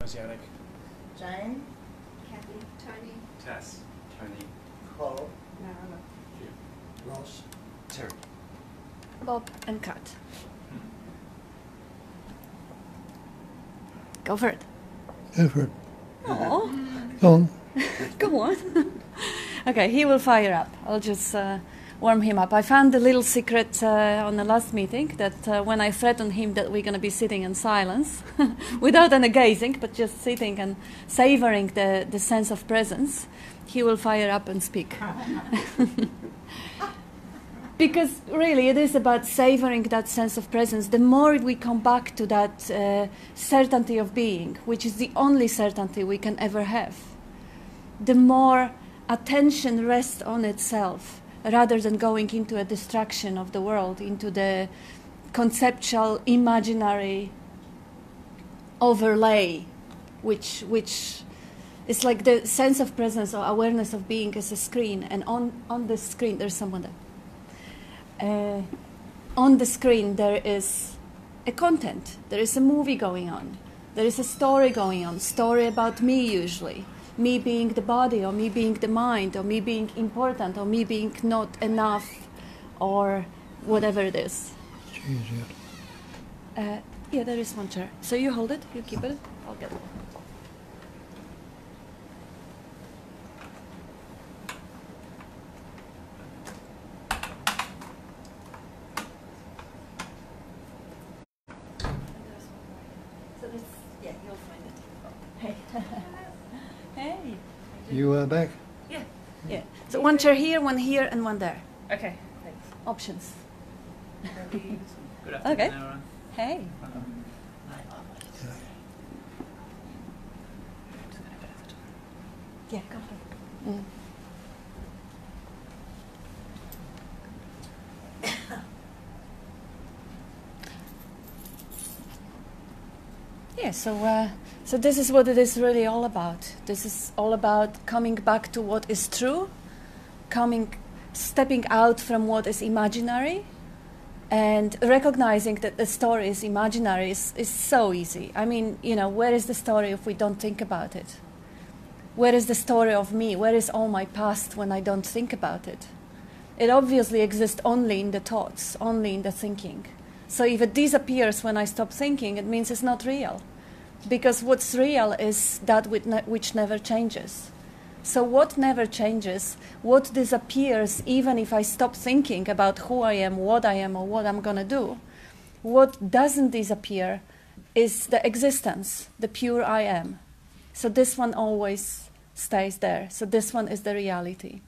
Oceanic. Jane. Kathy. Tony. Tess. Tony. Cole. Marilyn. Ross. Terry. Bob and Kat. Go for it. Go for it. Oh, Go on. go on. Okay, he will fire up. I'll just warm him up. I found a little secret on the last meeting that when I threatened him that we're going to be sitting in silence, without any gazing, but just sitting and savoring the sense of presence, he will fire up and speak. Because really it is about savoring that sense of presence. The more we come back to that certainty of being, which is the only certainty we can ever have, the more attention rests on itself rather than going into a distraction of the world, into the conceptual, imaginary overlay, which is like the sense of presence or awareness of being as a screen. And on the screen, there's someone there. On the screen, there is a content. There is a movie going on. There is a story going on. Story about me, usually. Me being the body, or me being the mind, or me being important, or me being not enough, or whatever it is. Jeez, yeah. Yeah, there is one chair. So you hold it, you keep it, I'll get it. So this, yeah, you'll find it. Hey. Hey. You are back? Yeah. Yeah. So one chair here, one here, and one there. Okay, thanks. Options. Good afternoon, Okay. everyone. Hey. Yeah, go for it. Yeah, so this is what it is really all about. This is all about coming back to what is true, stepping out from what is imaginary, and recognizing that the story is imaginary is so easy. I mean, you know, where is the story if we don't think about it? Where is the story of me? Where is all my past when I don't think about it? It obviously exists only in the thoughts, only in the thinking. So if it disappears when I stop thinking, it means it's not real. Because what's real is that which never changes. So what never changes, what disappears even if I stop thinking about who I am, or what I'm going to do, what doesn't disappear is the existence, the pure I am. So this one always stays there. So this one is the reality.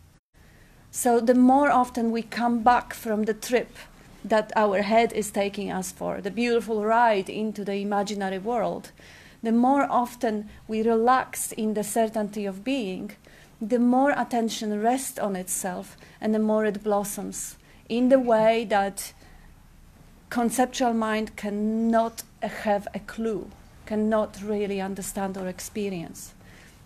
So the more often we come back from the trip that our head is taking us for, the beautiful ride into the imaginary world, the more often we relax in the certainty of being, the more attention rests on itself and the more it blossoms in the way that conceptual mind cannot have a clue, cannot really understand or experience.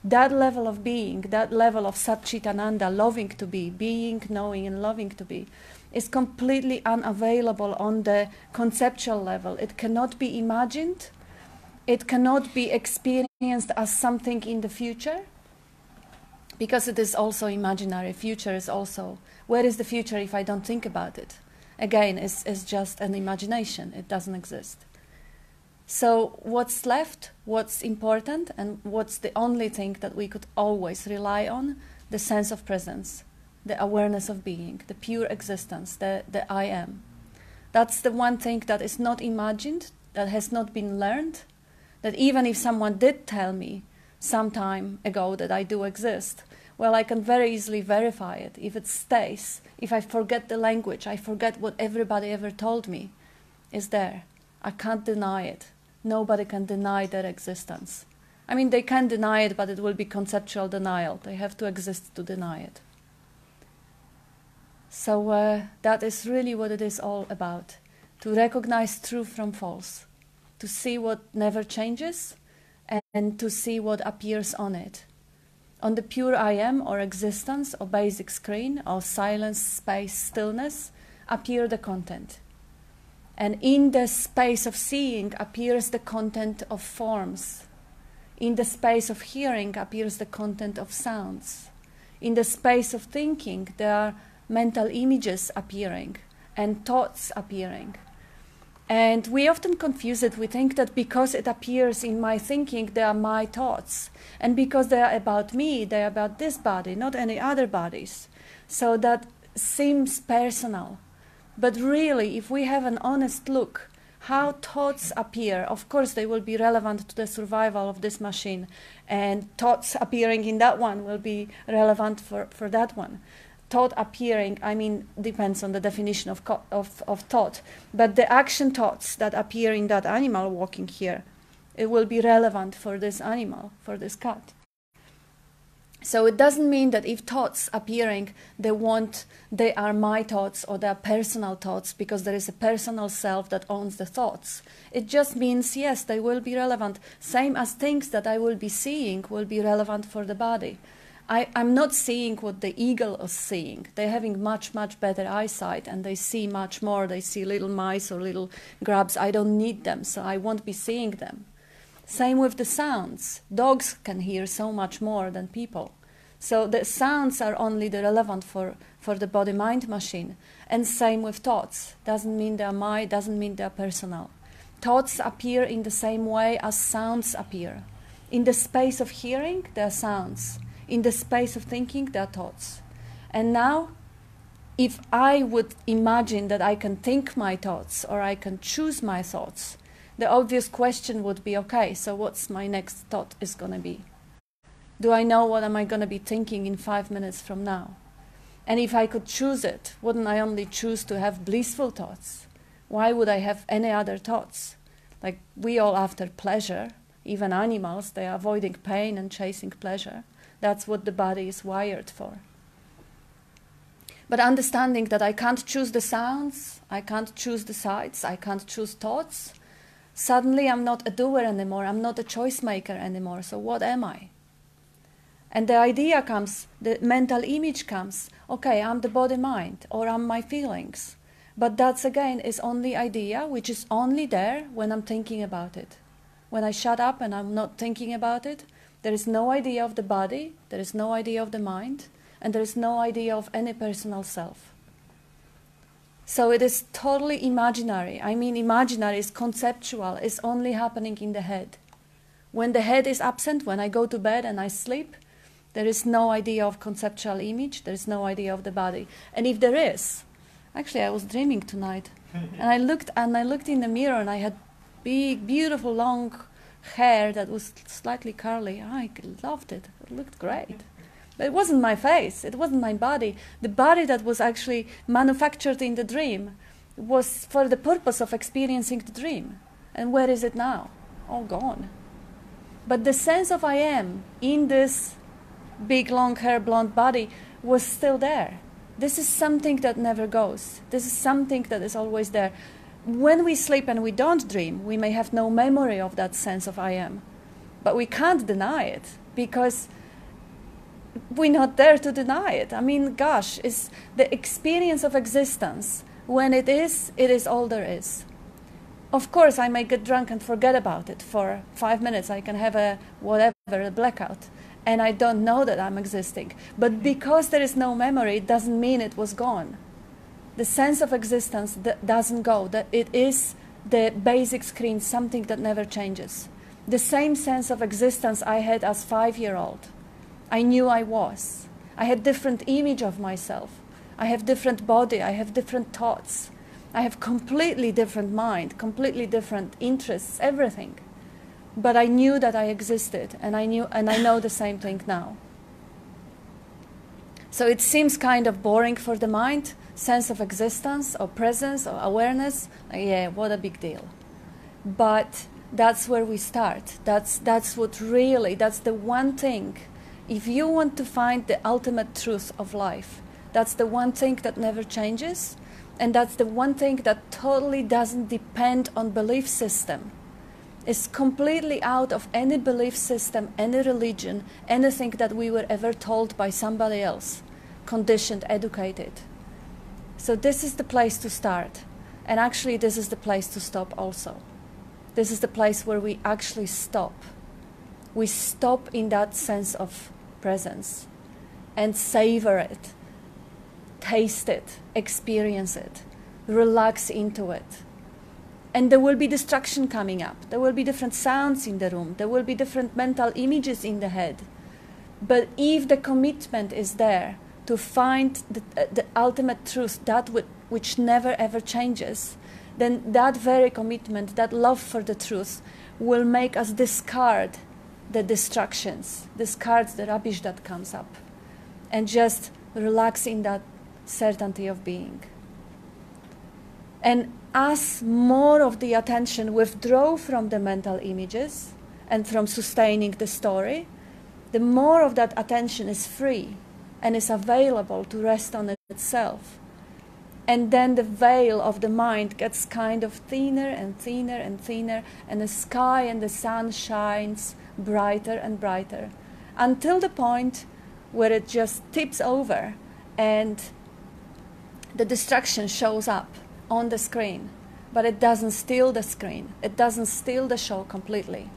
That level of being, that level of Satchitananda, loving to be, being, knowing and loving to be, is completely unavailable on the conceptual level. It cannot be imagined. It cannot be experienced as something in the future, because it is also imaginary. Future is also, where is the future if I don't think about it? Again, it's just an imagination. It doesn't exist. So what's left, what's important, and what's the only thing that we could always rely on? The sense of presence, the awareness of being, the pure existence, the I am. That's the one thing that is not imagined, that has not been learned, that even if someone did tell me some time ago that I do exist, well, I can very easily verify it. If it stays, if I forget the language, I forget what everybody ever told me, is there. I can't deny it. Nobody can deny their existence. I mean, they can deny it, but it will be conceptual denial. They have to exist to deny it. So that is really what it is all about. To recognize true from false. To see what never changes and to see what appears on it. On the pure I am or existence or basic screen or silence, space, stillness appear the content. And in the space of seeing appears the content of forms. In the space of hearing appears the content of sounds. In the space of thinking, there are mental images appearing and thoughts appearing. And we often confuse it. We think that because it appears in my thinking, they are my thoughts. And because they are about me, they are about this body, not any other bodies. So that seems personal. But really, if we have an honest look, how thoughts appear, of course they will be relevant to the survival of this machine. And thoughts appearing in that one will be relevant for that one. Thought appearing, I mean, depends on the definition of thought. But the action thoughts that appear in that animal walking here, it will be relevant for this animal, for this cat. So it doesn't mean that if thoughts appearing, they are my thoughts or they are personal thoughts because there is a personal self that owns the thoughts. It just means, yes, they will be relevant. Same as things that I will be seeing will be relevant for the body. I'm not seeing what the eagle is seeing. They're having much, much better eyesight and they see much more. They see little mice or little grubs. I don't need them, so I won't be seeing them. Same with the sounds. Dogs can hear so much more than people. So the sounds are only the relevant for the body-mind machine. And same with thoughts. Doesn't mean they're mine, doesn't mean they're personal. Thoughts appear in the same way as sounds appear. In the space of hearing, there are sounds. In the space of thinking, there are thoughts. And now, if I would imagine that I can think my thoughts or I can choose my thoughts, the obvious question would be, okay, so what's my next thought is going to be? Do I know what am I going to be thinking in 5 minutes from now? And if I could choose it, wouldn't I only choose to have blissful thoughts? Why would I have any other thoughts? Like we all after pleasure, even animals, they are avoiding pain and chasing pleasure. That's what the body is wired for. But understanding that I can't choose the sounds, I can't choose the sights, I can't choose thoughts, suddenly I'm not a doer anymore, I'm not a choice maker anymore, so what am I? And the idea comes, the mental image comes, okay, I'm the body-mind, or I'm my feelings. But that's again is only idea, which is only there when I'm thinking about it. When I shut up and I'm not thinking about it, there is no idea of the body, there is no idea of the mind, and there is no idea of any personal self. So it is totally imaginary. I mean, imaginary is conceptual, it's only happening in the head. When the head is absent, when I go to bed and I sleep, there is no idea of conceptual image, there is no idea of the body. And if there is, actually I was dreaming tonight, and I looked in the mirror and I had big, beautiful, long hair that was slightly curly. I loved it. It looked great. But it wasn't my face. It wasn't my body. The body that was actually manufactured in the dream was for the purpose of experiencing the dream. And where is it now? All gone. But the sense of I am in this big, long hair, blonde body was still there. This is something that never goes. This is something that is always there. When we sleep and we don't dream, we may have no memory of that sense of I am. But we can't deny it because we're not there to deny it. I mean, gosh, it's the experience of existence. When it is all there is. Of course, I may get drunk and forget about it for 5 minutes. I can have a blackout. And I don't know that I'm existing. But because there is no memory, it doesn't mean it was gone. The sense of existence doesn't go, that it is the basic screen, something that never changes. The same sense of existence I had as 5-year-old. I knew I was. I had different image of myself. I have different body, I have different thoughts. I have completely different mind, completely different interests, everything. But I knew that I existed, and I know the same thing now. So it seems kind of boring for the mind, sense of existence or presence or awareness. Like, yeah, what a big deal. But that's where we start. That's what really, that's the one thing. If you want to find the ultimate truth of life, that's the one thing that never changes, and that's the one thing that totally doesn't depend on belief system. It's completely out of any belief system, any religion, anything that we were ever told by somebody else, conditioned, educated. So this is the place to start. And actually this is the place to stop also. This is the place where we actually stop. we stop in that sense of presence and savor it, taste it, experience it, relax into it. And there will be distraction coming up. There will be different sounds in the room. There will be different mental images in the head. But if the commitment is there to find the ultimate truth, that which never ever changes, then that very commitment, that love for the truth, will make us discard the distractions, discard the rubbish that comes up, and just relax in that certainty of being. And as more of the attention withdraw from the mental images and from sustaining the story, the more of that attention is free and is available to rest on itself. And then the veil of the mind gets kind of thinner and thinner and thinner, and the sky and the sun shines brighter and brighter, until the point where it just tips over and the distraction shows up on the screen, but it doesn't steal the screen. It doesn't steal the show completely.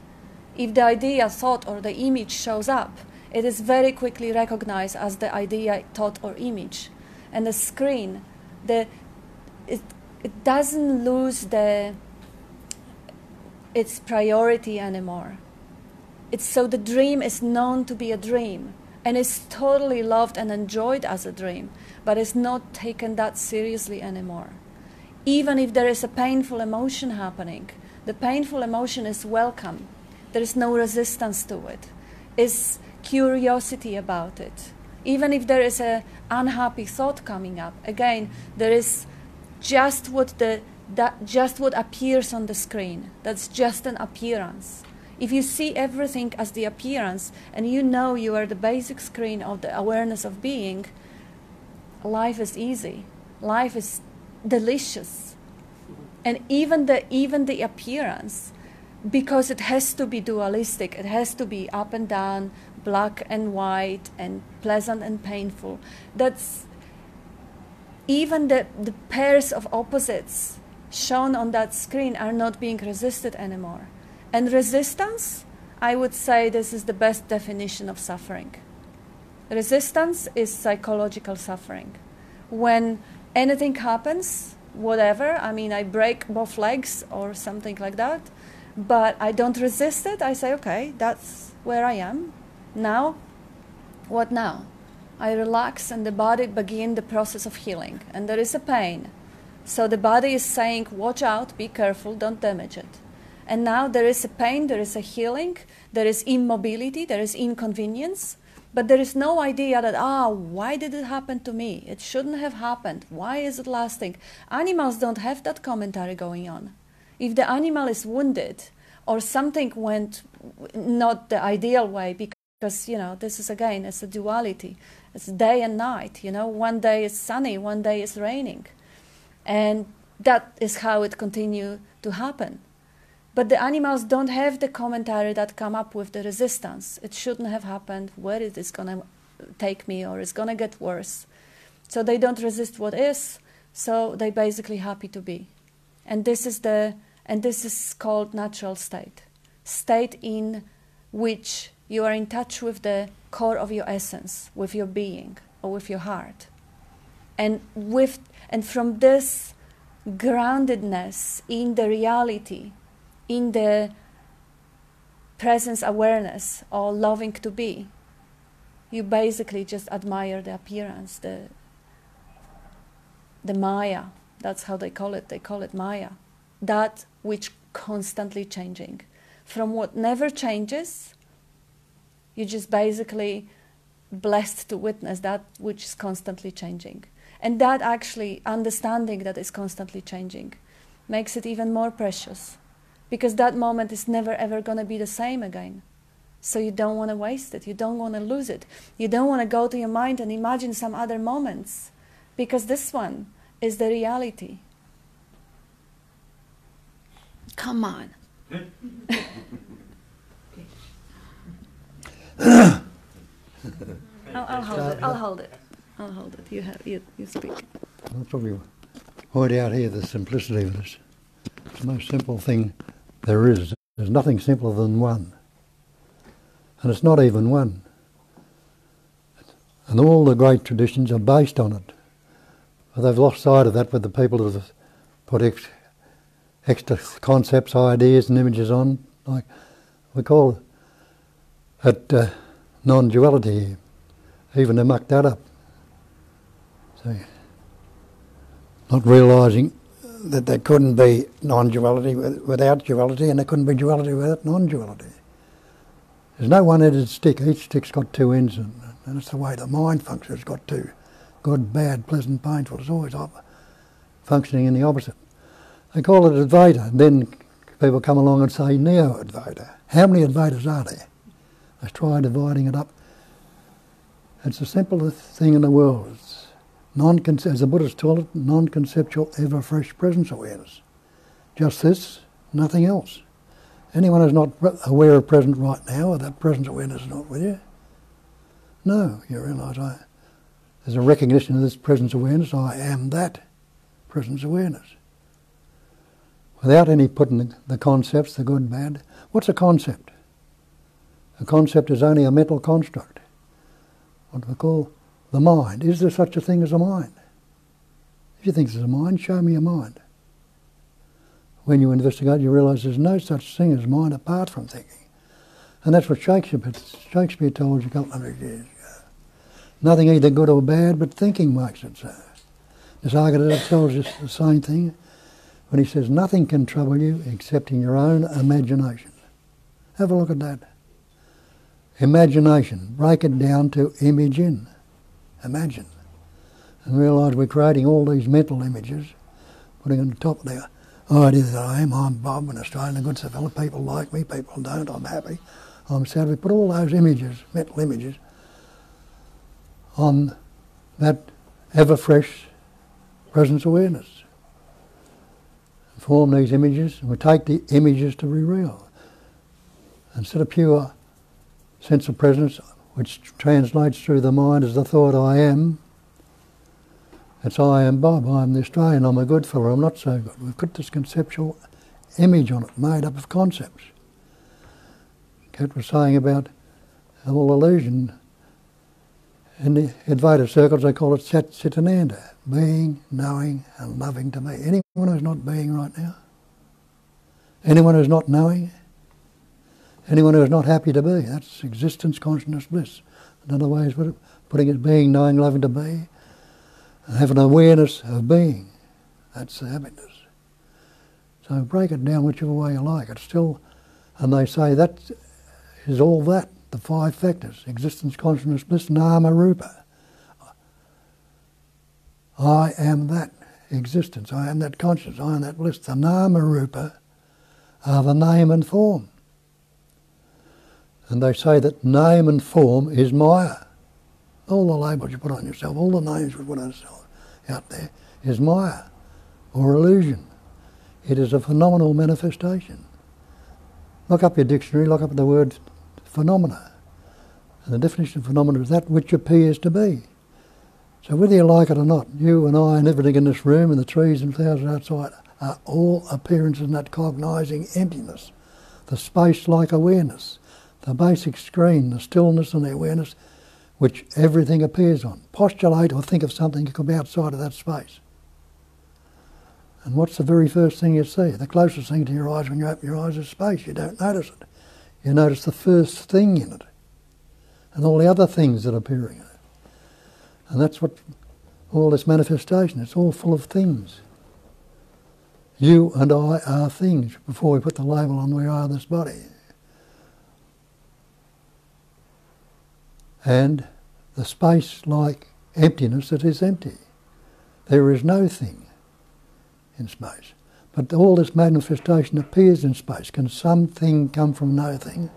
If the idea, thought, or the image shows up, it is very quickly recognized as the idea, thought, or image. And the screen, it doesn't lose its priority anymore. So the dream is known to be a dream, and is totally loved and enjoyed as a dream, but it's not taken that seriously anymore. Even if there is a painful emotion happening, the painful emotion is welcome. There is no resistance to it. It's curiosity about it. Even if there is an unhappy thought coming up, again, there is just what appears on the screen. That's just an appearance. If you see everything as the appearance, and you know you are the basic screen of the awareness of being, life is easy. Life is delicious. And even the appearance, because it has to be dualistic, it has to be up and down, black and white, and pleasant and painful. That's even the pairs of opposites shown on that screen are not being resisted anymore. And resistance, I would say this is the best definition of suffering. Resistance is psychological suffering. When anything happens, whatever, I mean, I break both legs or something like that, but I don't resist it. I say, okay, that's where I am. Now, what now? I relax and the body begins the process of healing. And there is a pain. So the body is saying, watch out, be careful, don't damage it. And now there is a pain, there is a healing, there is immobility, there is inconvenience, but there is no idea that, why did it happen to me? It shouldn't have happened. Why is it lasting? Animals don't have that commentary going on. If the animal is wounded or something went not the ideal way, because, this is again, it's a duality. It's day and night, one day is sunny, one day is raining. And that is how it continues to happen. But the animals don't have the commentary that come up with the resistance. It shouldn't have happened, where it is going to take me, or it's going to get worse. So they don't resist what is, so they're basically happy to be. And this is called natural state. State in which you are in touch with the core of your essence, with your being, or with your heart. And from this groundedness in the reality, in the presence awareness or loving to be, you basically just admire the appearance, the Maya. That's how they call it. They call it Maya. That which constantly changing. From what never changes, you're just basically blessed to witness that which is constantly changing. And that actually, understanding that is constantly changing, makes it even more precious. Because that moment is never ever going to be the same again. So you don't want to waste it. You don't want to lose it. You don't want to go to your mind and imagine some other moments. Because this one is the reality. Come on. I'll hold it. You speak. I'll probably point out here the simplicity of this. It's the most simple thing there is. There's nothing simpler than one. And it's not even one. And all the great traditions are based on it. But they've lost sight of that with the people that have put extra concepts, ideas and images on. Like we call it non-duality. Even they mucked that up. So, not realising that there couldn't be non-duality without duality, and there couldn't be duality without non-duality. There's no one-ended stick. Each stick's got two ends, and it's the way the mind functions. It's got two: good, bad, pleasant, painful. It's always functioning in the opposite. They call it Advaita, and then people come along and say Neo-Advaita. How many Advaitas are there? Let's try dividing it up. It's the simplest thing in the world. It's as the Buddhists call it, non-conceptual, ever-fresh presence awareness. Just this, nothing else. Anyone who's not aware of present right now, or that presence awareness is not with you? No, you realise there's a recognition of this presence awareness. I am that presence awareness. Without any putting the concepts, the good, bad. What's a concept? A concept is only a mental construct. What we call the mind. Is there such a thing as a mind? If you think there's a mind, show me a mind. When you investigate, you realise there's no such thing as mind apart from thinking. And that's what Shakespeare told you a couple of hundred years ago. Nothing either good or bad, but thinking makes it so. Nisargadatta tells us the same thing when he says, nothing can trouble you except in your own imagination. Have a look at that. Imagination. Break it down to image in. Imagine. And realise we're creating all these mental images, putting on the top of the idea that I'm Bob, an Australian, a good fellow, people like me, people don't, I'm happy, I'm sad. We put all those images, mental images, on that ever-fresh presence awareness. Form these images, and we take the images to be real. Instead of pure sense of presence, which translates through the mind as the thought I am, it's I am Bob, I'm the Australian, I'm a good fellow, I'm not so good. We've got this conceptual image on it, made up of concepts. Kat was saying about all illusion. In the Advaita circles they call it Sat Chitananda, being, knowing and loving to be. Anyone who's not being right now? Anyone who's not knowing? Anyone who's not happy to be? That's existence, consciousness, bliss. Another way is putting it being, knowing, loving to be, and have an awareness of being. That's the happiness. So break it down whichever way you like. It's still, and they say that is all that, the five factors: existence, consciousness, bliss, nama, rupa. I am that existence, I am that consciousness, I am that bliss. The nama, rupa are the name and form. And they say that name and form is Maya. All the labels you put on yourself, all the names we put on yourself out there is Maya, or illusion. It is a phenomenal manifestation. Look up your dictionary, look up the word phenomena. And the definition of phenomena is that which appears to be. So whether you like it or not, you and I and everything in this room and the trees and flowers outside are all appearances in that cognising emptiness, the space-like awareness, the basic screen, the stillness and the awareness which everything appears on. Postulate or think of something that could be outside of that space. And what's the very first thing you see? The closest thing to your eyes when you open your eyes is space. You don't notice it. You notice the first thing in it and all the other things that are appearing in it. And that's what all this manifestation, it's all full of things. You and I are things before we put the label on we are this body. And the space-like emptiness that is empty. There is no thing in space. But all this manifestation appears in space. Can something come from no thing?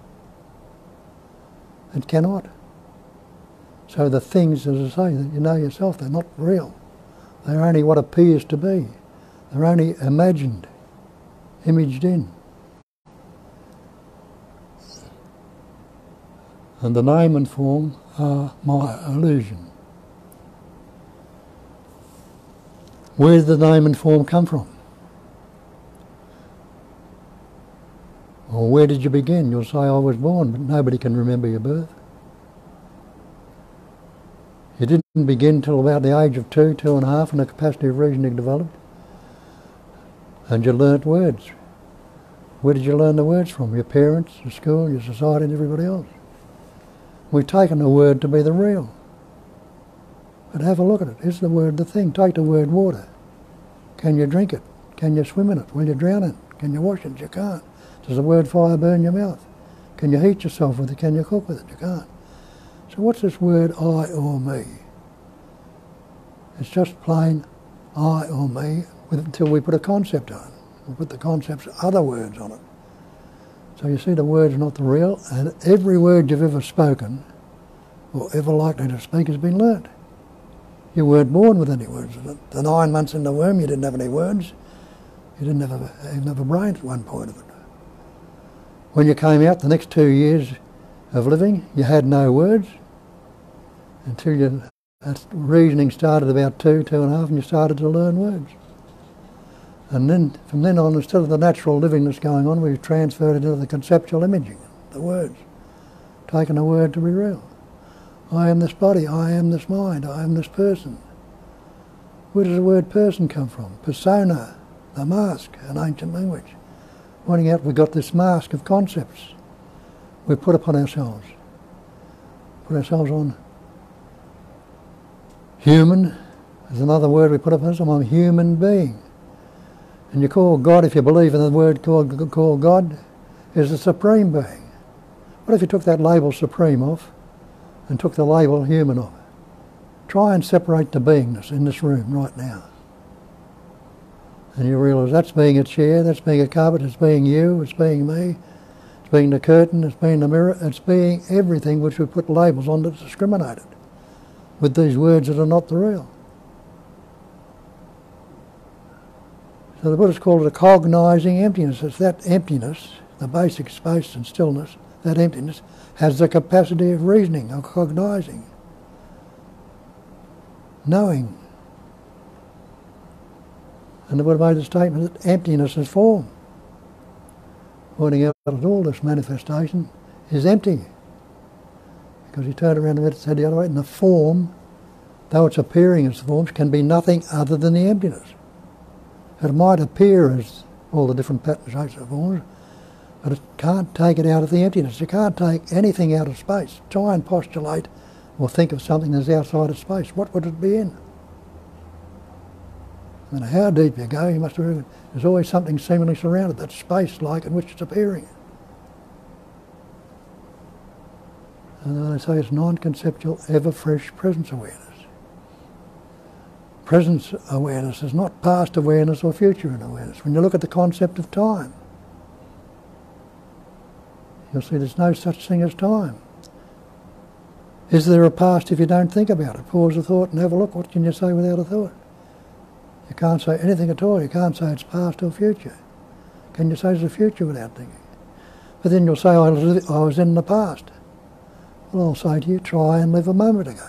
It cannot. So the things, as I say, that you know yourself, they're not real. They're only what appears to be. They're only imagined, imaged in. And the name and form are my illusion. Where did the name and form come from? Or where did you begin? You'll say, I was born, but nobody can remember your birth. You didn't begin till about the age of 2, 2.5, and the capacity of reasoning developed. And you learnt words. Where did you learn the words from? Your parents, your school, your society, and everybody else. We've taken the word to be the real. But have a look at it. Is the word the thing? Take the word water. Can you drink it? Can you swim in it? Will you drown in it? Can you wash it? You can't. Does the word fire burn your mouth? Can you heat yourself with it? Can you cook with it? You can't. So what's this word I or me? It's just plain I or me until we put a concept on it. We put the concepts, other words on it. So you see, the word's not the real, and every word you've ever spoken or ever likely to speak has been learnt. You weren't born with any words. The 9 months in the womb, you didn't have any words. You didn't have a brain at one point of it. When you came out, the next 2 years of living, you had no words until that reasoning started about 2, 2.5, and you started to learn words. And then, from then on, instead of the natural living that's going on, we've transferred it into the conceptual imaging, the words, taken a word to be real. I am this body, I am this mind, I am this person. Where does the word person come from? Persona, the mask, an ancient language. Pointing out we've got this mask of concepts we put upon ourselves. Put ourselves on. Human is another word we put upon ourselves. I'm a human being. And you call God, if you believe in the word called God, is the supreme being. What if you took that label supreme off and took the label human off? Try and separate the beingness in this room right now. And you realise that's being a chair, that's being a carpet, it's being you, it's being me, it's being the curtain, it's being the mirror, it's being everything which we put labels on that's discriminated with these words that are not the real. So the Buddhists call it a cognising emptiness. It's that emptiness, the basic space and stillness, that emptiness has the capacity of reasoning, of cognising, knowing. And the Buddha made the statement that emptiness is form, pointing out that all this manifestation is empty. Because he turned around and said the other way, and the form, though it's appearing as forms, can be nothing other than the emptiness. It might appear as all the different patterns, shapes and forms, but it can't take it out of the emptiness. You can't take anything out of space. Try and postulate or think of something that's outside of space. What would it be in? No matter how deep you go, you must remember there's always something seemingly surrounded, that space-like in which it's appearing. And then I say it's non-conceptual, ever-fresh presence awareness. Presence awareness is not past awareness or future awareness. When you look at the concept of time, you'll see there's no such thing as time. Is there a past if you don't think about it? Pause a thought and have a look. What can you say without a thought? You can't say anything at all. You can't say it's past or future. Can you say it's a future without thinking? But then you'll say, I was in the past. Well, I'll say to you, try and live a moment ago.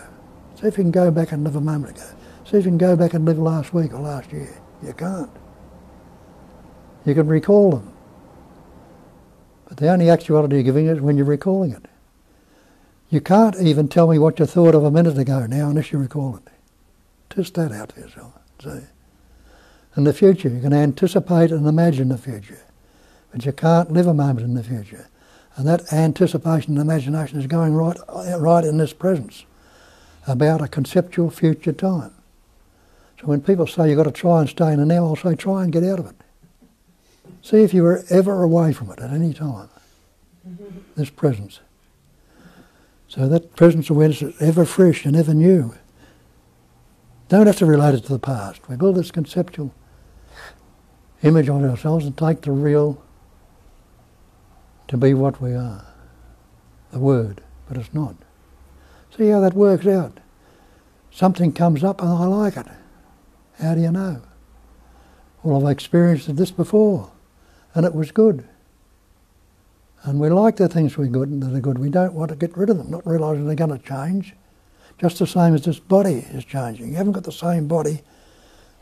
See if you can go back and live a moment ago. See if you can go back and live last week or last year. You can't. You can recall them. But the only actuality you're giving is when you're recalling it. You can't even tell me what you thought of a minute ago now unless you recall it. Test that out for yourself. See? In the future, you can anticipate and imagine the future, but you can't live a moment in the future. And that anticipation and imagination is going right in this presence about a conceptual future time. So when people say you've got to try and stay in the now, I'll say try and get out of it. See if you were ever away from it at any time, this presence. So that presence awareness is ever fresh and ever new. Don't have to relate it to the past. We build this conceptual image on ourselves and take the real to be what we are, the word, but it's not. See how that works out. Something comes up and I like it. How do you know? Well, I've experienced this before and it was good. And we like the things that are good. We don't want to get rid of them, not realising they're going to change. Just the same as this body is changing. You haven't got the same body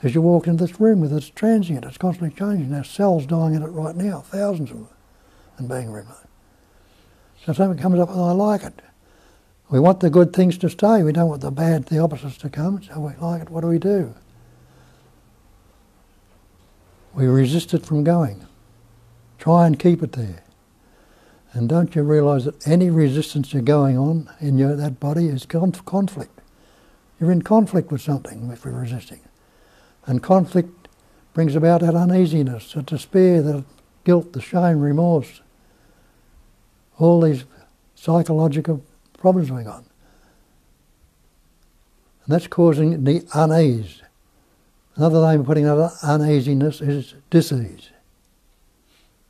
as you walk into this room with. It's transient, it's constantly changing. There's cells dying in it right now, thousands of them. and being remote. So something comes up and I like it. We want the good things to stay. We don't want the bad, the opposites to come. So we like it. What do? We resist it from going. Try and keep it there. And don't you realise that any resistance you're going on in that body is conflict. You're in conflict with something if you're resisting. And conflict brings about that uneasiness, the despair, the guilt, the shame, remorse. All these psychological problems going on. And that's causing the unease. Another name of putting out uneasiness is dis-ease.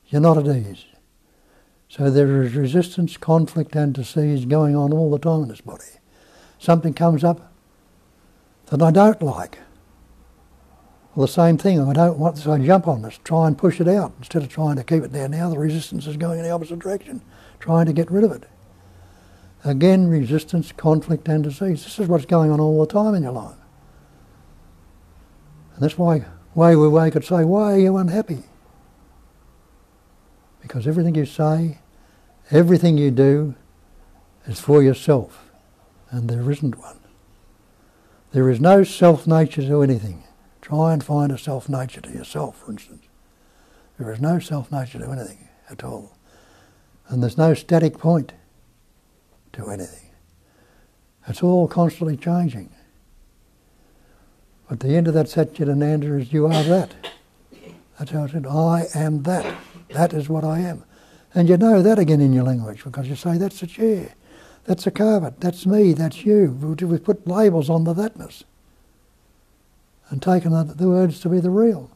You're not at ease. So there is resistance, conflict and disease going on all the time in this body. Something comes up that I don't like. Well, the same thing, I don't want, so I jump on this, try and push it out instead of trying to keep it there. Now the resistance is going in the opposite direction, trying to get rid of it. Again, resistance, conflict and disease. This is what's going on all the time in your life. And that's why we could say, why are you unhappy? Because everything you say, everything you do is for yourself, and there isn't one. There is no self-nature to anything. Try and find a self-nature to yourself, for instance. There is no self-nature to anything at all. And there's no static point to anything. It's all constantly changing. But the end of that Satchitananda is you are that. That's how I said, I am that. That is what I am. And you know that again in your language because you say, that's a chair, that's a carpet, that's me, that's you. We've put labels on the thatness and taken the words to be the real.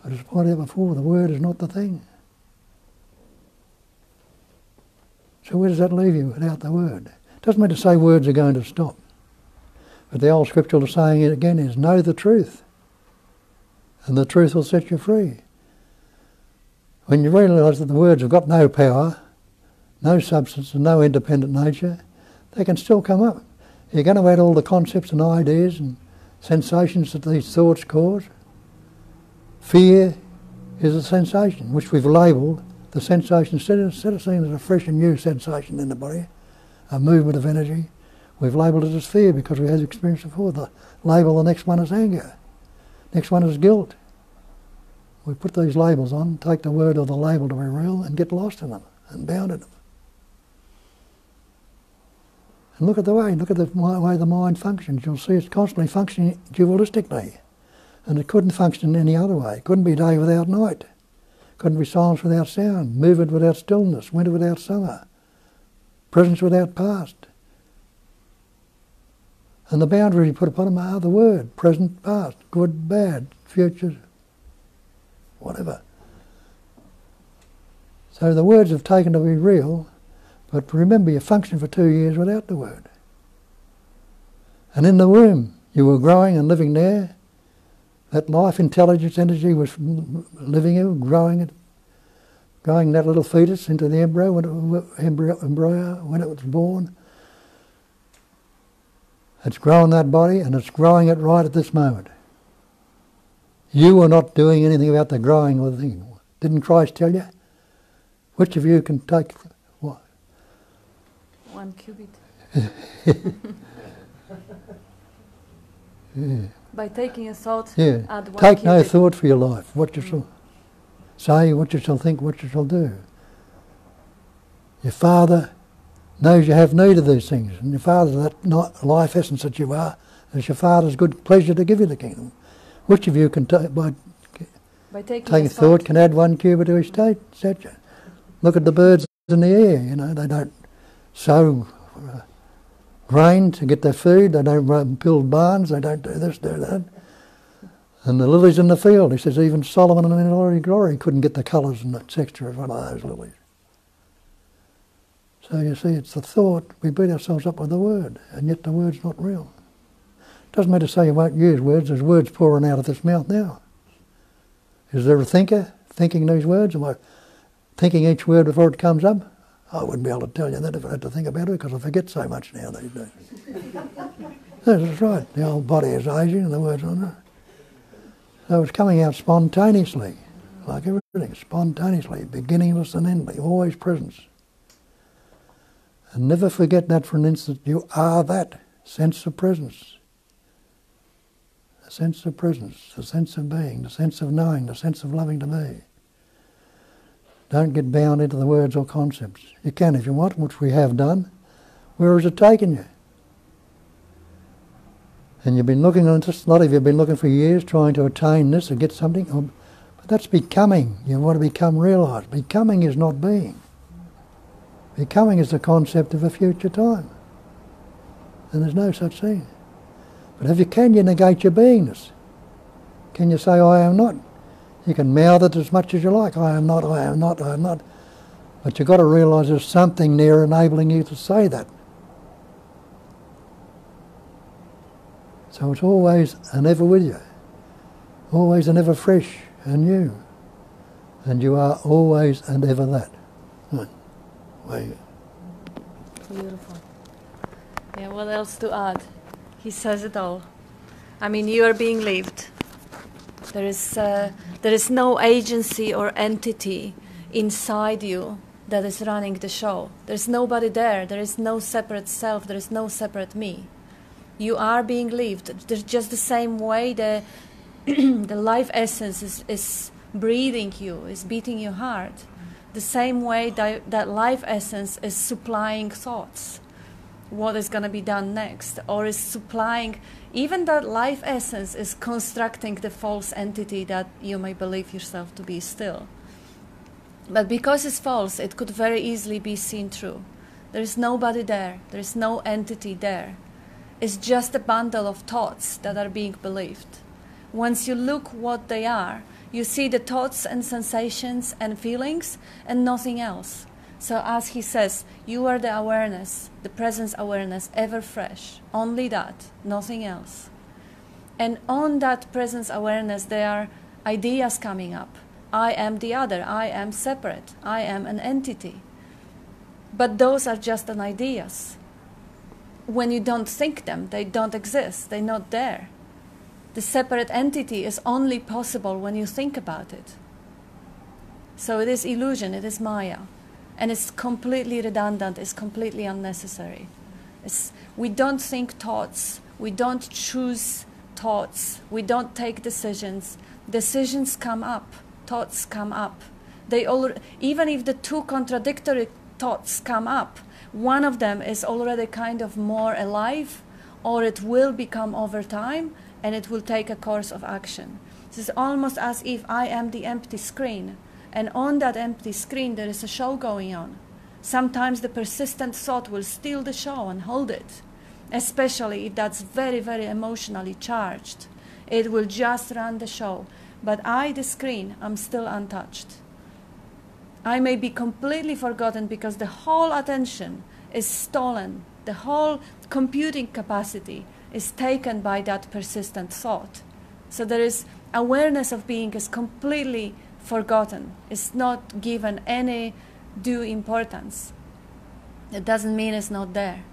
I just pointed out before, the word is not the thing. So where does that leave you without the word? It doesn't mean to say words are going to stop. But the old scriptural saying it again is, know the truth. And the truth will set you free. When you realise that the words have got no power, no substance and no independent nature, they can still come up. You're going to add all the concepts and ideas and sensations that these thoughts cause. Fear is a sensation, which we've labelled the sensation, instead of seeing it as a fresh and new sensation in the body, a movement of energy, we've labelled it as fear because we had experience before. The label, the next one is anger. Next one is guilt. We put these labels on, take the word or the label to be real and get lost in them and bound in them. And look at the way the mind functions. You'll see it's constantly functioning dualistically. And it couldn't function in any other way. It couldn't be day without night. Couldn't be silence without sound, movement without stillness, winter without summer, presence without past. And the boundaries you put upon them are the word, present, past, good, bad, future, whatever. So the words have taken to be real, but remember you functioned for 2 years without the word. And in the womb you were growing and living there. That life, intelligence, energy was living in, growing that little fetus into the embryo when it was born. It's growing that body and it's growing it right at this moment. You are not doing anything about the growing of the thing. Didn't Christ tell you? Which of you can take what? 1 cubit. Yeah. By taking a thought, Yeah. add 1 Take cubit. no thought for your life. What you shall say, what you shall think, what you shall do. Your Father knows you have need of these things, and your Father, that life essence that you are, it's your Father's good pleasure to give you the kingdom. Which of you can, by taking thought, can add 1 cubit to his stature? Look at the birds in the air. You know, they don't sow grain to get their food. They don't build barns. They don't do this, do that. And the lilies in the field, he says, even Solomon in all his glory couldn't get the colours and the texture of one of those lilies. So you see, it's the thought. We beat ourselves up with the word, and yet the word's not real. Doesn't mean to say you won't use words. There's words pouring out of this mouth now. Is there a thinker thinking these words? Am I thinking each word before it comes up? I wouldn't be able to tell you that if I had to think about it because I forget so much now these days. That's right. The old body is aging and the words on it. So it's coming out spontaneously. like everything, spontaneously, beginningless and ending, always presence. And never forget that for an instant. You are that sense of presence. The sense of presence, the sense of being, the sense of knowing, the sense of loving to be. Don't get bound into the words or concepts. You can if you want, which we have done. Where has it taken you? And you've been looking on this, a lot of you have been looking for years trying to attain this or get something. But that's becoming. You want to become realised. Becoming is not being. Becoming is the concept of a future time. And there's no such thing. But if you can, you negate your beingness. Can you say, I am not? You can mouth it as much as you like. I am not, I am not, I am not. But you've got to realise there's something there enabling you to say that. So it's always and ever with you. Always and ever fresh and new. And you are always and ever that. Right. Beautiful. Yeah, what else to add? He says it all. I mean, you are being lived. There is no agency or entity inside you that is running the show. There's nobody there. There is no separate self. There is no separate me. You are being lived. There's just the same way the life essence is breathing you, is beating your heart. The same way that life essence is supplying thoughts. What is going to be done next? Or is supplying, even that life essence is constructing the false entity that you may believe yourself to be still. But because it's false, it could very easily be seen through. There is nobody there. There is no entity there. It's just a bundle of thoughts that are being believed. Once you look what they are, you see the thoughts and sensations and feelings and nothing else. So as he says, you are the awareness, the presence awareness, ever fresh. Only that, nothing else. And on that presence awareness, there are ideas coming up. I am the other, I am separate, I am an entity. But those are just an ideas. When you don't think them, they don't exist, they're not there. The separate entity is only possible when you think about it. So it is illusion, it is Maya. And it's completely redundant, it's completely unnecessary. We don't think thoughts, we don't choose thoughts, we don't take decisions. Decisions come up, thoughts come up. Even if the two contradictory thoughts come up, one of them is already kind of more alive, or it will become over time, and it will take a course of action. This is almost as if I am the empty screen, and on that empty screen there is a show going on. Sometimes the persistent thought will steal the show and hold it, especially if that's very, very emotionally charged. It will just run the show. But I, the screen, am still untouched. I may be completely forgotten because the whole attention is stolen. The whole computing capacity is taken by that persistent thought. So there is awareness of being is completely forgotten. It's not given any due importance. It doesn't mean it's not there.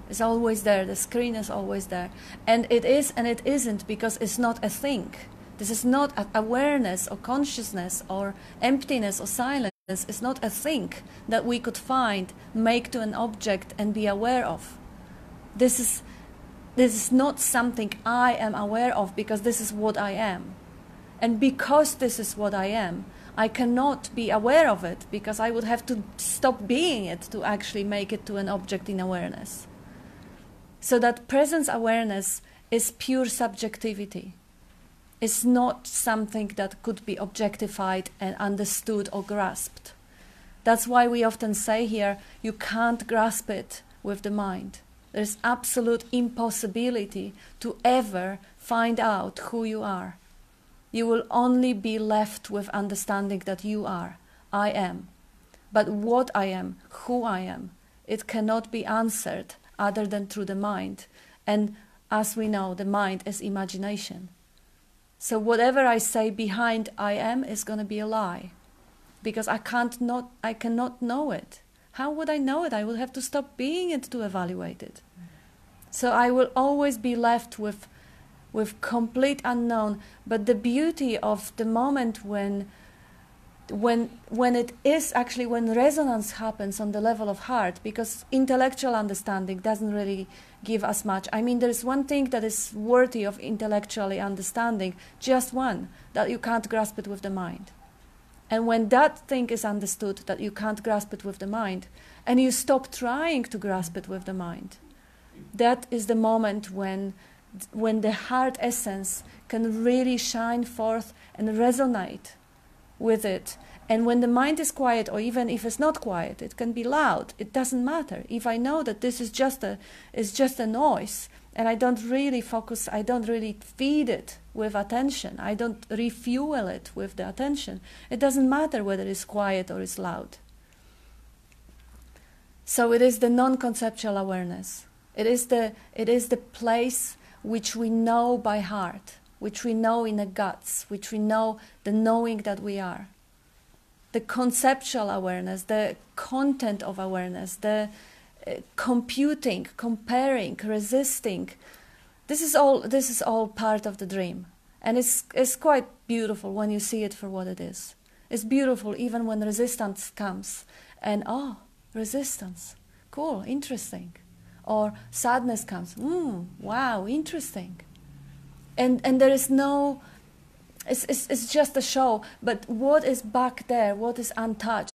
It's always there. The screen is always there. And it is and it isn't because it's not a thing. This is not awareness or consciousness or emptiness or silence. It's not a thing that we could find, make to an object and be aware of. This is not something I am aware of because this is what I am. And because this is what I am, I cannot be aware of it because I would have to stop being it to actually make it to an object in awareness. So that presence awareness is pure subjectivity. It's not something that could be objectified and understood or grasped. That's why we often say here, you can't grasp it with the mind. There's absolute impossibility to ever find out who you are. You will only be left with understanding that you are, I am. But what I am, who I am, it cannot be answered other than through the mind. And as we know, the mind is imagination. So whatever I say behind I am is going to be a lie. Because I cannot know it. How would I know it? I would have to stop being it to evaluate it. So I will always be left with complete unknown. But the beauty of the moment when when it is actually, when resonance happens on the level of heart, because intellectual understanding doesn't really give us much. I mean, there's one thing that is worthy of intellectually understanding, just one, that you can't grasp it with the mind. And when that thing is understood, that you can't grasp it with the mind, and you stop trying to grasp it with the mind, that is the moment when the heart essence can really shine forth and resonate with it. And when the mind is quiet, or even if it's not quiet, it can be loud. It doesn't matter. If I know that this is just a noise, and I don't really focus, I don't really feed it with attention, I don't refuel it with the attention, it doesn't matter whether it's quiet or it's loud. So it is the non-conceptual awareness. It is the place which we know by heart, which we know in the guts, which we know, the knowing that we are. The conceptual awareness, the content of awareness, the computing, comparing, resisting. This is all part of the dream. And it's quite beautiful when you see it for what it is. It's beautiful even when resistance comes. And resistance, cool, interesting. Or sadness comes, wow, interesting. And there is no, it's just a show, but what is back there, what is untouched,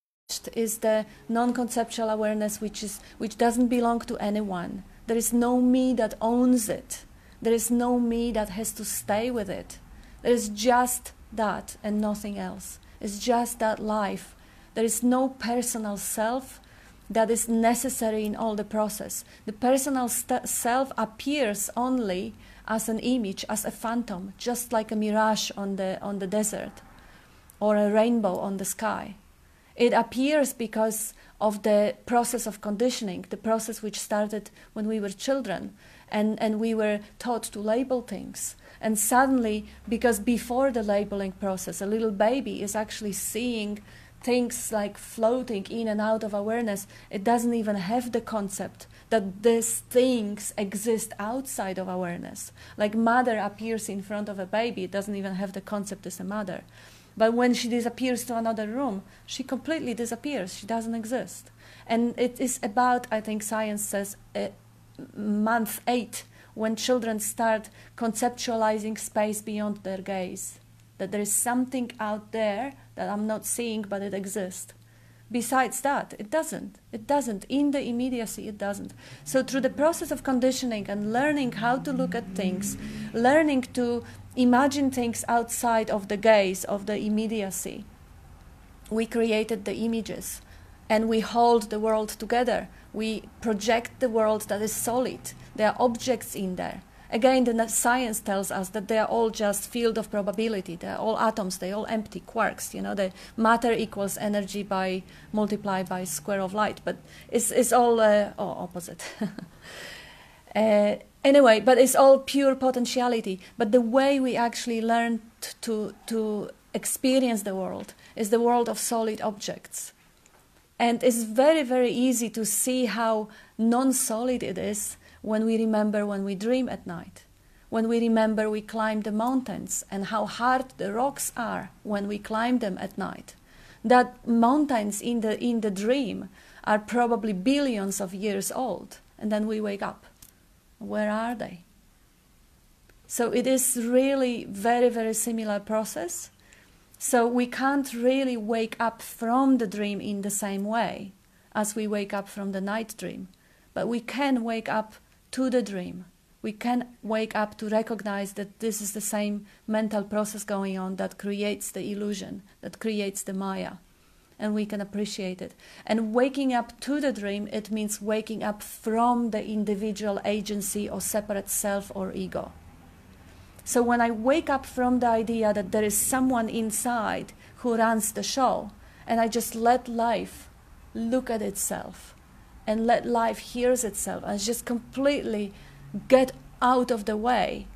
is the non-conceptual awareness which doesn't belong to anyone. There is no me that owns it. There is no me that has to stay with it. There is just that and nothing else. It's just that life. There is no personal self that is necessary in all the process. The personal self appears only as an image, as a phantom, just like a mirage on the desert or a rainbow on the sky. It appears because of the process of conditioning, the process which started when we were children, and we were taught to label things. And suddenly, because before the labeling process, a little baby is actually seeing things like floating in and out of awareness, it doesn't even have the concept that these things exist outside of awareness. Like mother appears in front of a baby, it doesn't even have the concept as a mother. But when she disappears to another room, she completely disappears, she doesn't exist. And it is about, I think science says, month 8, when children start conceptualizing space beyond their gaze. That there is something out there that I'm not seeing, but it exists. Besides that, it doesn't. It doesn't. In the immediacy, it doesn't. So through the process of conditioning and learning how to look at things, learning to imagine things outside of the gaze, of the immediacy, we created the images and we hold the world together. We project the world that is solid. There are objects in there. Again, the science tells us that they are all just field of probability. They are all atoms. They are all empty quarks. You know, the matter equals energy multiplied by square of light. But it's all opposite. Anyway, but it's all pure potentiality. But the way we actually learn to experience the world is the world of solid objects. And it's very, very easy to see how non-solid it is when we remember when we dream at night, when we remember we climb the mountains and how hard the rocks are when we climb them at night. That mountains in the dream are probably billions of years old, and then we wake up. Where are they? So it is really very, very similar process. So we can't really wake up from the dream in the same way as we wake up from the night dream, but we can wake up to the dream. We can wake up to recognize that this is the same mental process going on that creates the illusion, that creates the Maya, and we can appreciate it. And waking up to the dream, it means waking up from the individual agency or separate self or ego. So when I wake up from the idea that there is someone inside who runs the show, and I just let life look at itself, and let life hears itself, and just completely get out of the way.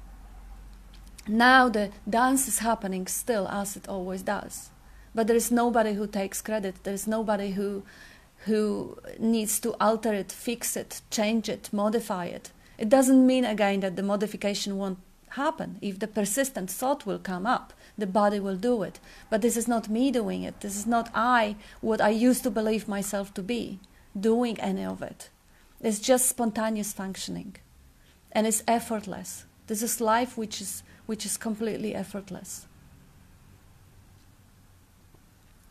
Now the dance is happening still as it always does. But there is nobody who takes credit. There is nobody who needs to alter it, fix it, change it, modify it. It doesn't mean, again, that the modification won't happen. If the persistent thought will come up, the body will do it. But this is not me doing it. This is not what I used to believe myself to be, doing any of it. It's just spontaneous functioning. And it's effortless. This is life which is completely effortless.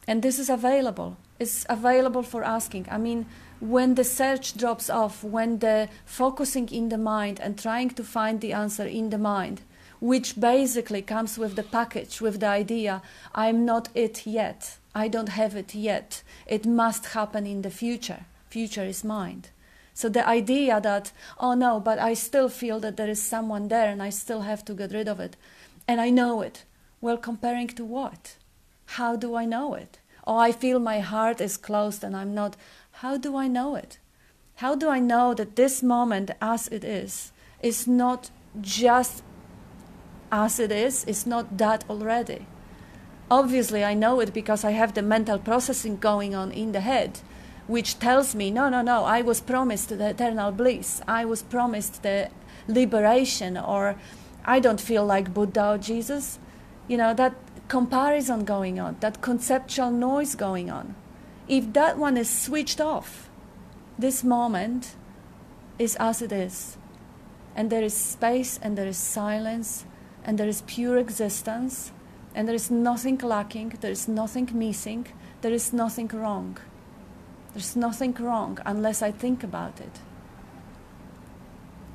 And this is available. It's available for asking. I mean, when the search drops off, when the focusing in the mind and trying to find the answer in the mind, which basically comes with the package, with the idea, I'm not it yet, I don't have it yet, it must happen in the future. Future is mind. So the idea that, oh no, but I still feel that there is someone there and I still have to get rid of it. And I know it. Well, comparing to what? How do I know it? Oh, I feel my heart is closed and I'm not. How do I know it? How do I know that this moment as it is not just as it is, it's not that already? Obviously, I know it because I have the mental processing going on in the head, which tells me, no, I was promised the eternal bliss. I was promised the liberation, or I don't feel like Buddha or Jesus. You know, that comparison going on, that conceptual noise going on. If that one is switched off, this moment is as it is. And there is space, and there is silence, and there is pure existence, and there is nothing lacking, there is nothing missing, there is nothing wrong. There's nothing wrong unless I think about it.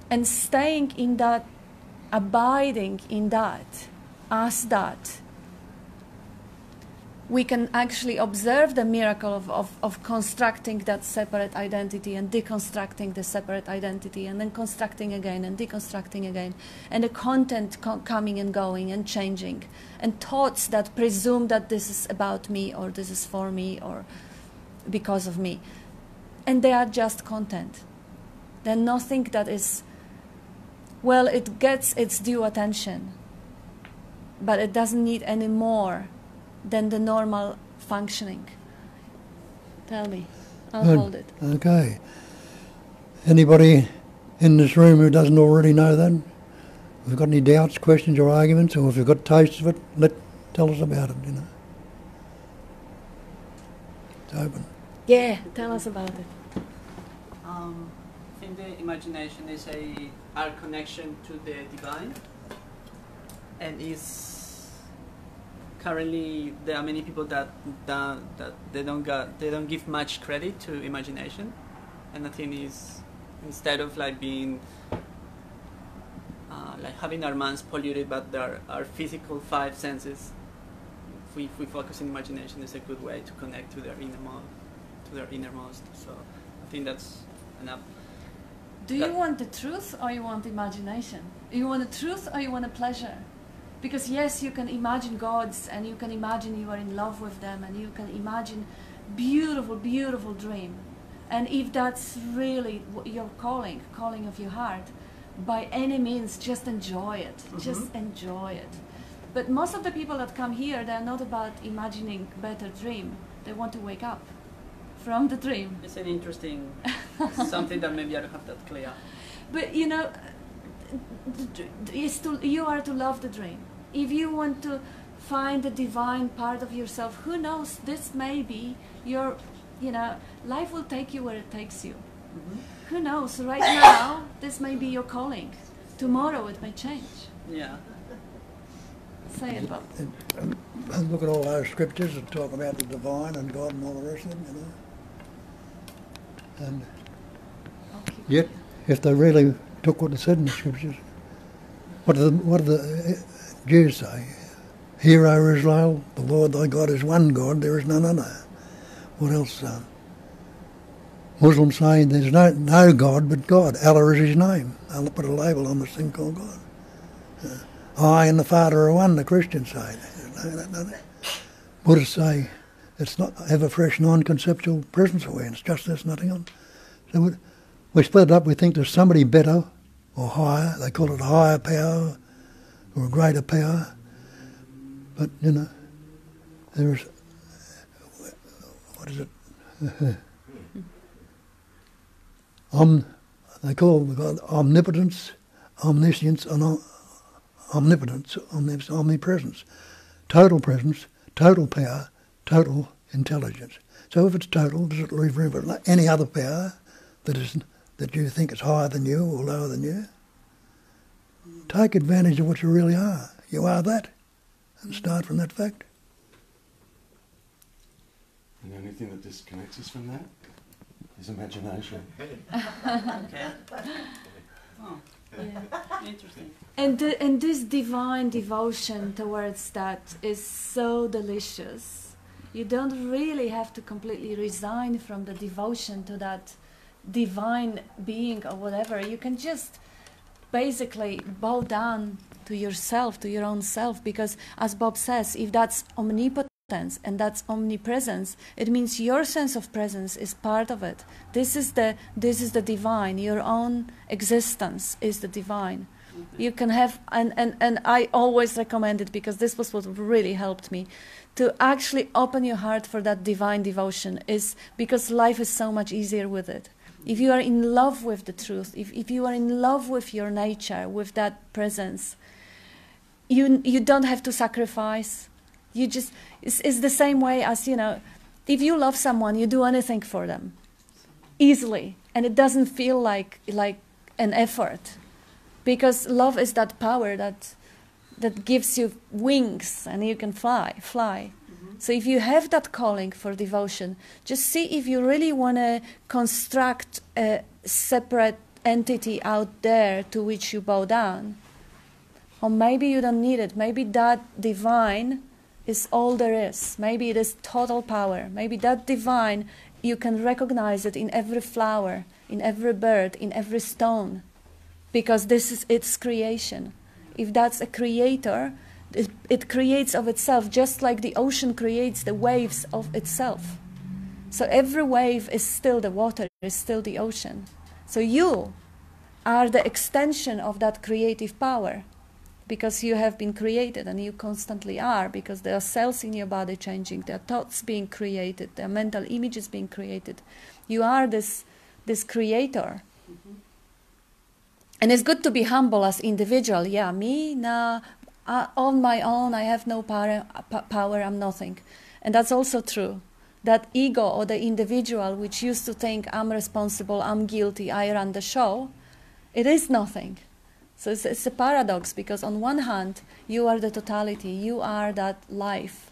And staying in that, abiding in that, as that, we can actually observe the miracle of constructing that separate identity and deconstructing the separate identity and then constructing again and deconstructing again, and the content coming and going and changing, and thoughts that presume that this is about me or this is for me or because of me. And they are just content. They're nothing that is, well, it gets its due attention, but it doesn't need any more than the normal functioning. Tell me. I'll hold it. Okay. Anybody in this room who doesn't already know that? If you've got any doubts, questions or arguments, or if you've got taste of it, tell us about it, you know. It's open. Yeah, tell us about it. I think the imagination is our connection to the divine, and is currently there are many people that they don't give much credit to imagination, and I think is instead of like being like having our minds polluted by our physical five senses, if we focus on imagination, is a good way to connect to their innermost. So I think that's enough. Do you want the truth or you want imagination? You want the truth or you want a pleasure? Because yes, you can imagine gods and you can imagine you are in love with them and you can imagine beautiful, beautiful dream. And if that's really your calling of your heart, by any means, just enjoy it. Mm-hmm. Just enjoy it. But most of the people that come here, they're not about imagining better dream. They want to wake up from the dream. It's an interesting something that maybe I don't have that clear. But you know, you are to love the dream. If you want to find the divine part of yourself, who knows, this may be your, life will take you where it takes you. Mm-hmm. Who knows, right now, this may be your calling. Tomorrow it may change. Yeah. Say it, Bob. And look at all those scriptures that talk about the divine and God and all the rest of them, And yet, if they really took what it said in the scriptures, what do the Jews say? Hear, O Israel, the Lord thy God is one God, there is none other. What else? Muslims say there's no God but God. Allah is his name. Allah put a label on this thing called God. I and the Father are one, the Christians say. No. Buddhists say it's not ever fresh, non-conceptual presence awareness, just this, nothing else. So we split it up, we think there's somebody better or higher. They call it a higher power or a greater power. But, there's, what is it? They call God omnipotence, omniscience, and omnipotence, omnipresence. total presence, total power, total intelligence. So if it's total, does it leave room for any other power that you think is higher than you or lower than you? Take advantage of what you really are. You are that, and start from that fact. And the only thing that disconnects us from that is imagination. Okay. Oh, Yeah. interesting. And this divine devotion towards that is so delicious. You don't really have to completely resign from the devotion to that divine being or whatever. You can just basically bow down to yourself, to your own self, because as Bob says, if that's omnipotence and that's omnipresence, it means your sense of presence is part of it. This is the divine. Your own existence is the divine. You can have, and I always recommend it because this was what really helped me, to actually open your heart for that divine devotion, is because life is so much easier with it. If you are in love with the truth, if you are in love with your nature, with that presence, you don't have to sacrifice. You just, it's the same way as, if you love someone, you do anything for them easily, and it doesn't feel like an effort, because love is that power that gives you wings and you can fly. Mm-hmm. So if you have that calling for devotion, just see if you really want to construct a separate entity out there to which you bow down. Or maybe you don't need it. Maybe that divine is all there is. Maybe it is total power. Maybe that divine, you can recognize it in every flower, in every bird, in every stone, because this is its creation. If that's a creator, it creates of itself, just like the ocean creates the waves of itself. So every wave is still the water, is still the ocean. So you are the extension of that creative power, because you have been created, and you constantly are, because there are cells in your body changing, there are thoughts being created, there are mental images being created. You are this creator. Mm-hmm. And it's good to be humble as individual. Yeah, me, nah, on my own, I have no power, I'm nothing. And that's also true. That ego or the individual which used to think I'm responsible, I'm guilty, I run the show, it is nothing. So it's a paradox, because on one hand, you are the totality, you are that life,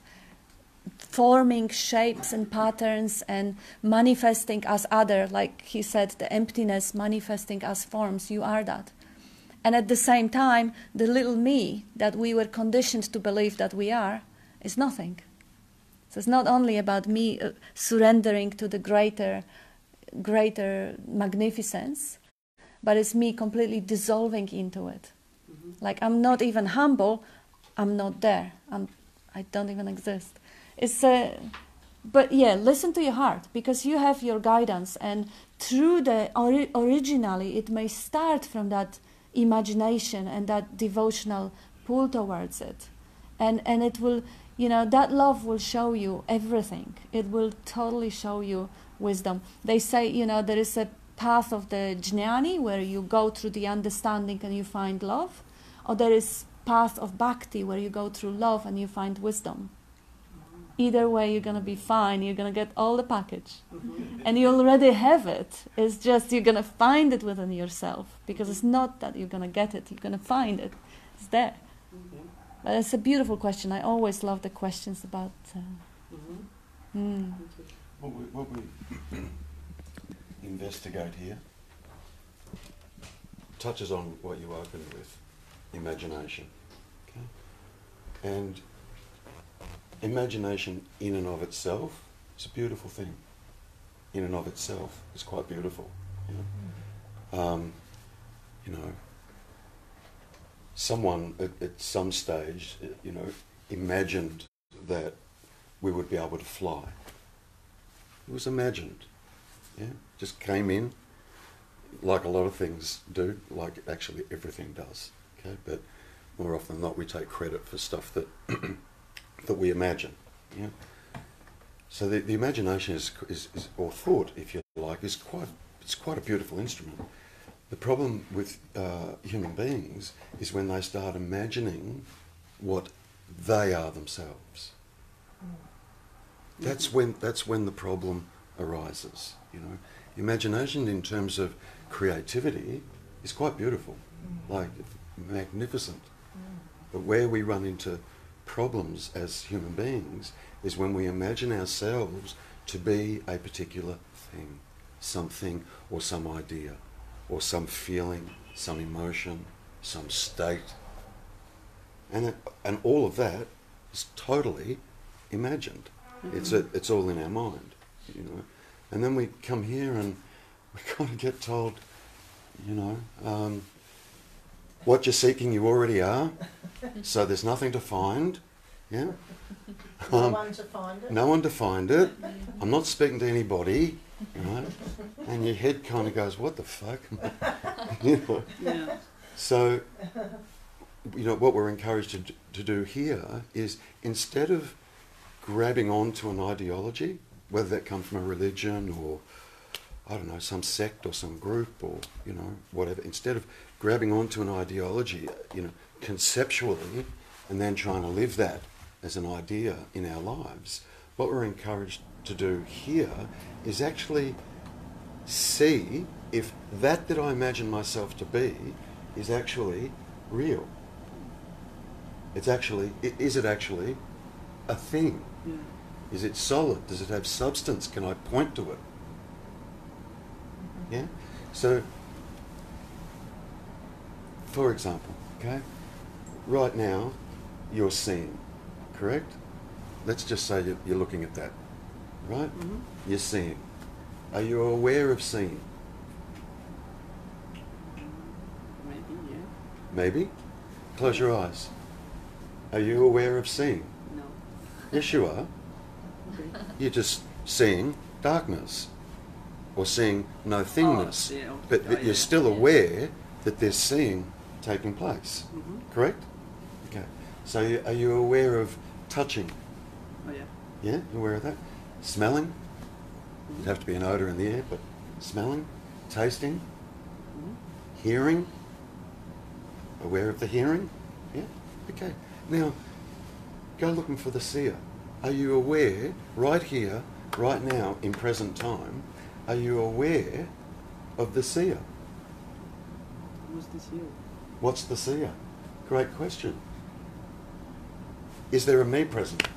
forming shapes and patterns and manifesting as other, like he said, the emptiness manifesting as forms, you are that. And at the same time, the little me that we were conditioned to believe that we are is nothing. So it's not only about me surrendering to the greater magnificence, but it's me completely dissolving into it. Mm-hmm. Like, I'm not even humble, I'm not there, I don't even exist. But yeah, listen to your heart, because you have your guidance, and through the originally it may start from that imagination and that devotional pull towards it, and it will, that love will show you everything. It will totally show you wisdom. They say, there is a path of the jnani where you go through the understanding and you find love, or there is path of bhakti where you go through love and you find wisdom. Either way, you're going to be fine. You're going to get all the package. Mm-hmm. And you already have it. It's just you're going to find it within yourself, because it's not that you're going to get it. You're going to find it. It's there. Mm-hmm. But it's a beautiful question. I always love the questions about... What we investigate here touches on what you opened with, imagination. Okay? And imagination in and of itself is a beautiful thing. In and of itself is quite beautiful. Someone at some stage, imagined that we would be able to fly. It was imagined. Yeah, just came in, like a lot of things do, like actually everything does. Okay, but more often than not, we take credit for stuff that that we imagine. Yeah. So the imagination is, or thought, if you like, is quite a beautiful instrument. The problem with human beings is when they start imagining what they are themselves. That's when the problem arises. You know, imagination in terms of creativity is quite beautiful, like magnificent. But where we run into problems as human beings is when we imagine ourselves to be a particular thing, something or some idea, or some feeling, some emotion, some state. And all of that is totally imagined. It's all in our mind, you know. And then we come here and we kind of get told, you know, what you're seeking you already are, so there's nothing to find, yeah? No one to find it. No one to find it. I'm not speaking to anybody, right? And your head kind of goes, what the fuck? You know? Yeah. So, you know, what we're encouraged to do here is, instead of grabbing onto an ideology, whether that comes from a religion or, I don't know, some sect or some group or, you know, whatever, instead of grabbing onto an ideology, you know, conceptually, and then trying to live that as an idea in our lives, what we're encouraged to do here is actually see if that I imagine myself to be is actually real. It's actually, is it actually a thing? Yeah. Is it solid? Does it have substance? Can I point to it? Yeah? So, for example, okay, right now you're seeing, correct? Let's just say you're looking at that, right? Mm-hmm. You're seeing. Are you aware of seeing? Maybe, yeah. Maybe. Close your eyes. Are you aware of seeing? No. Yes, you are. Okay. You're just seeing darkness or seeing no thingness. Oh, yeah, okay. But Oh, you're yeah, still yeah. aware that there's seeing taking place. Mm-hmm. Correct? Okay. So are you aware of touching? Oh, yeah. Yeah? You aware of that? Smelling? It'd have to be an odour in the air, but smelling? Tasting? Mm-hmm. Hearing? Aware of the hearing? Yeah? Okay. Now, go looking for the seer. Are you aware, right here, right now, in present time, are you aware of the seer? Who's this you? What's the seer? Great question. Is there a me present?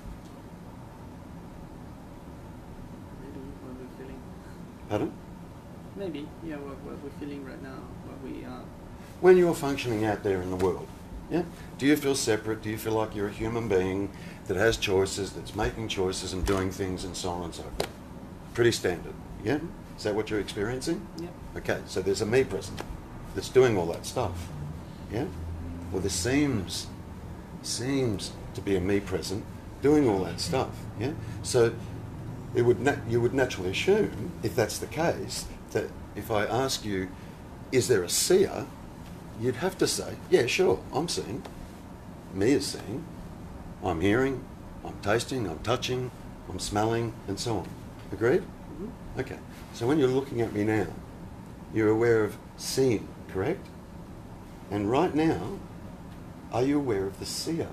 Maybe what we're feeling. Pardon? Maybe, yeah, what we're feeling right now, what we are. When you're functioning out there in the world, yeah? Do you feel separate? Do you feel like you're a human being that has choices, that's making choices and doing things and so on and so forth? Pretty standard, yeah? Mhm. Is that what you're experiencing? Yeah. Okay, so there's a me present that's doing all that stuff, yeah? Well, there seems to be a me present doing all that stuff, yeah? So you would naturally assume, if that's the case, that if I ask you, is there a seer, you'd have to say, yeah, sure, I'm seeing. Me is seeing. I'm hearing, I'm tasting, I'm touching, I'm smelling, and so on. Agreed? Mm-hmm. Okay. So when you're looking at me now, you're aware of seeing, correct? And right now, are you aware of the seer?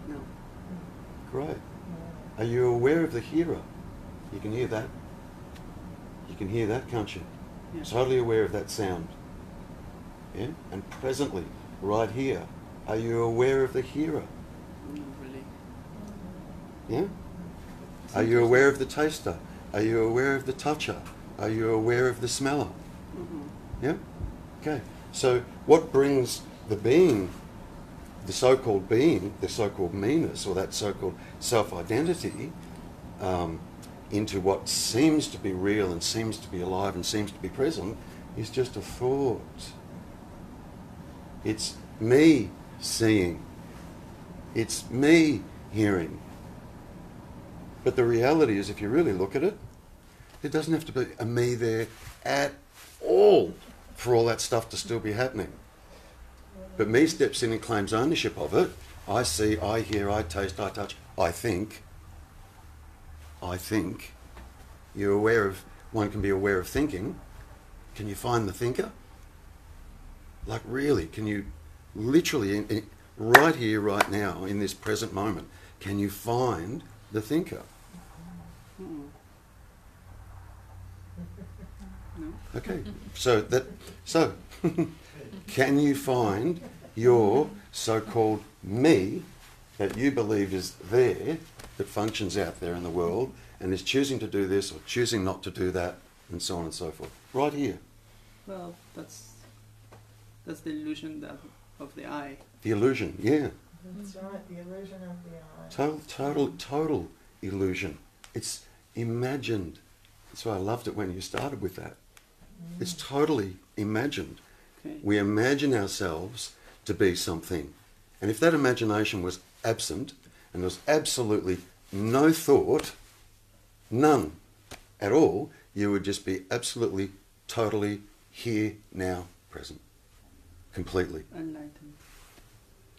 No. Great. Are you aware of the hearer? You can hear that. You can hear that, can't you? Yeah. Totally aware of that sound. Yeah? And presently, right here, are you aware of the hearer? Not really. Yeah? Are you aware of the taster? Are you aware of the toucher? Are you aware of the smeller? Mm-hmm. Yeah? Okay. So what brings the being, the so-called meanness, or that so-called self-identity, into what seems to be real and seems to be alive and seems to be present, is just a thought. It's me seeing. It's me hearing. But the reality is, if you really look at it, there doesn't have to be a me there at all for all that stuff to still be happening. But me steps in and claims ownership of it. I see, I hear, I taste, I touch, I think. You're aware of, one can be aware of thinking. Can you find the thinker? Like really, can you literally, right here, right now, in this present moment, can you find the thinker? No. Okay, so can you find your so-called me that you believe is there, that functions out there in the world, and is choosing to do this or choosing not to do that, and so on and so forth, right here? Well, that's the illusion of the I. The illusion, yeah. That's right, the illusion of the I. Total illusion. It's imagined. That's why I loved it when you started with that. It's totally imagined. Okay. We imagine ourselves to be something. And if that imagination was absent, and there was absolutely no thought, none at all, you would just be absolutely, totally here, now, present. Completely. Enlightened.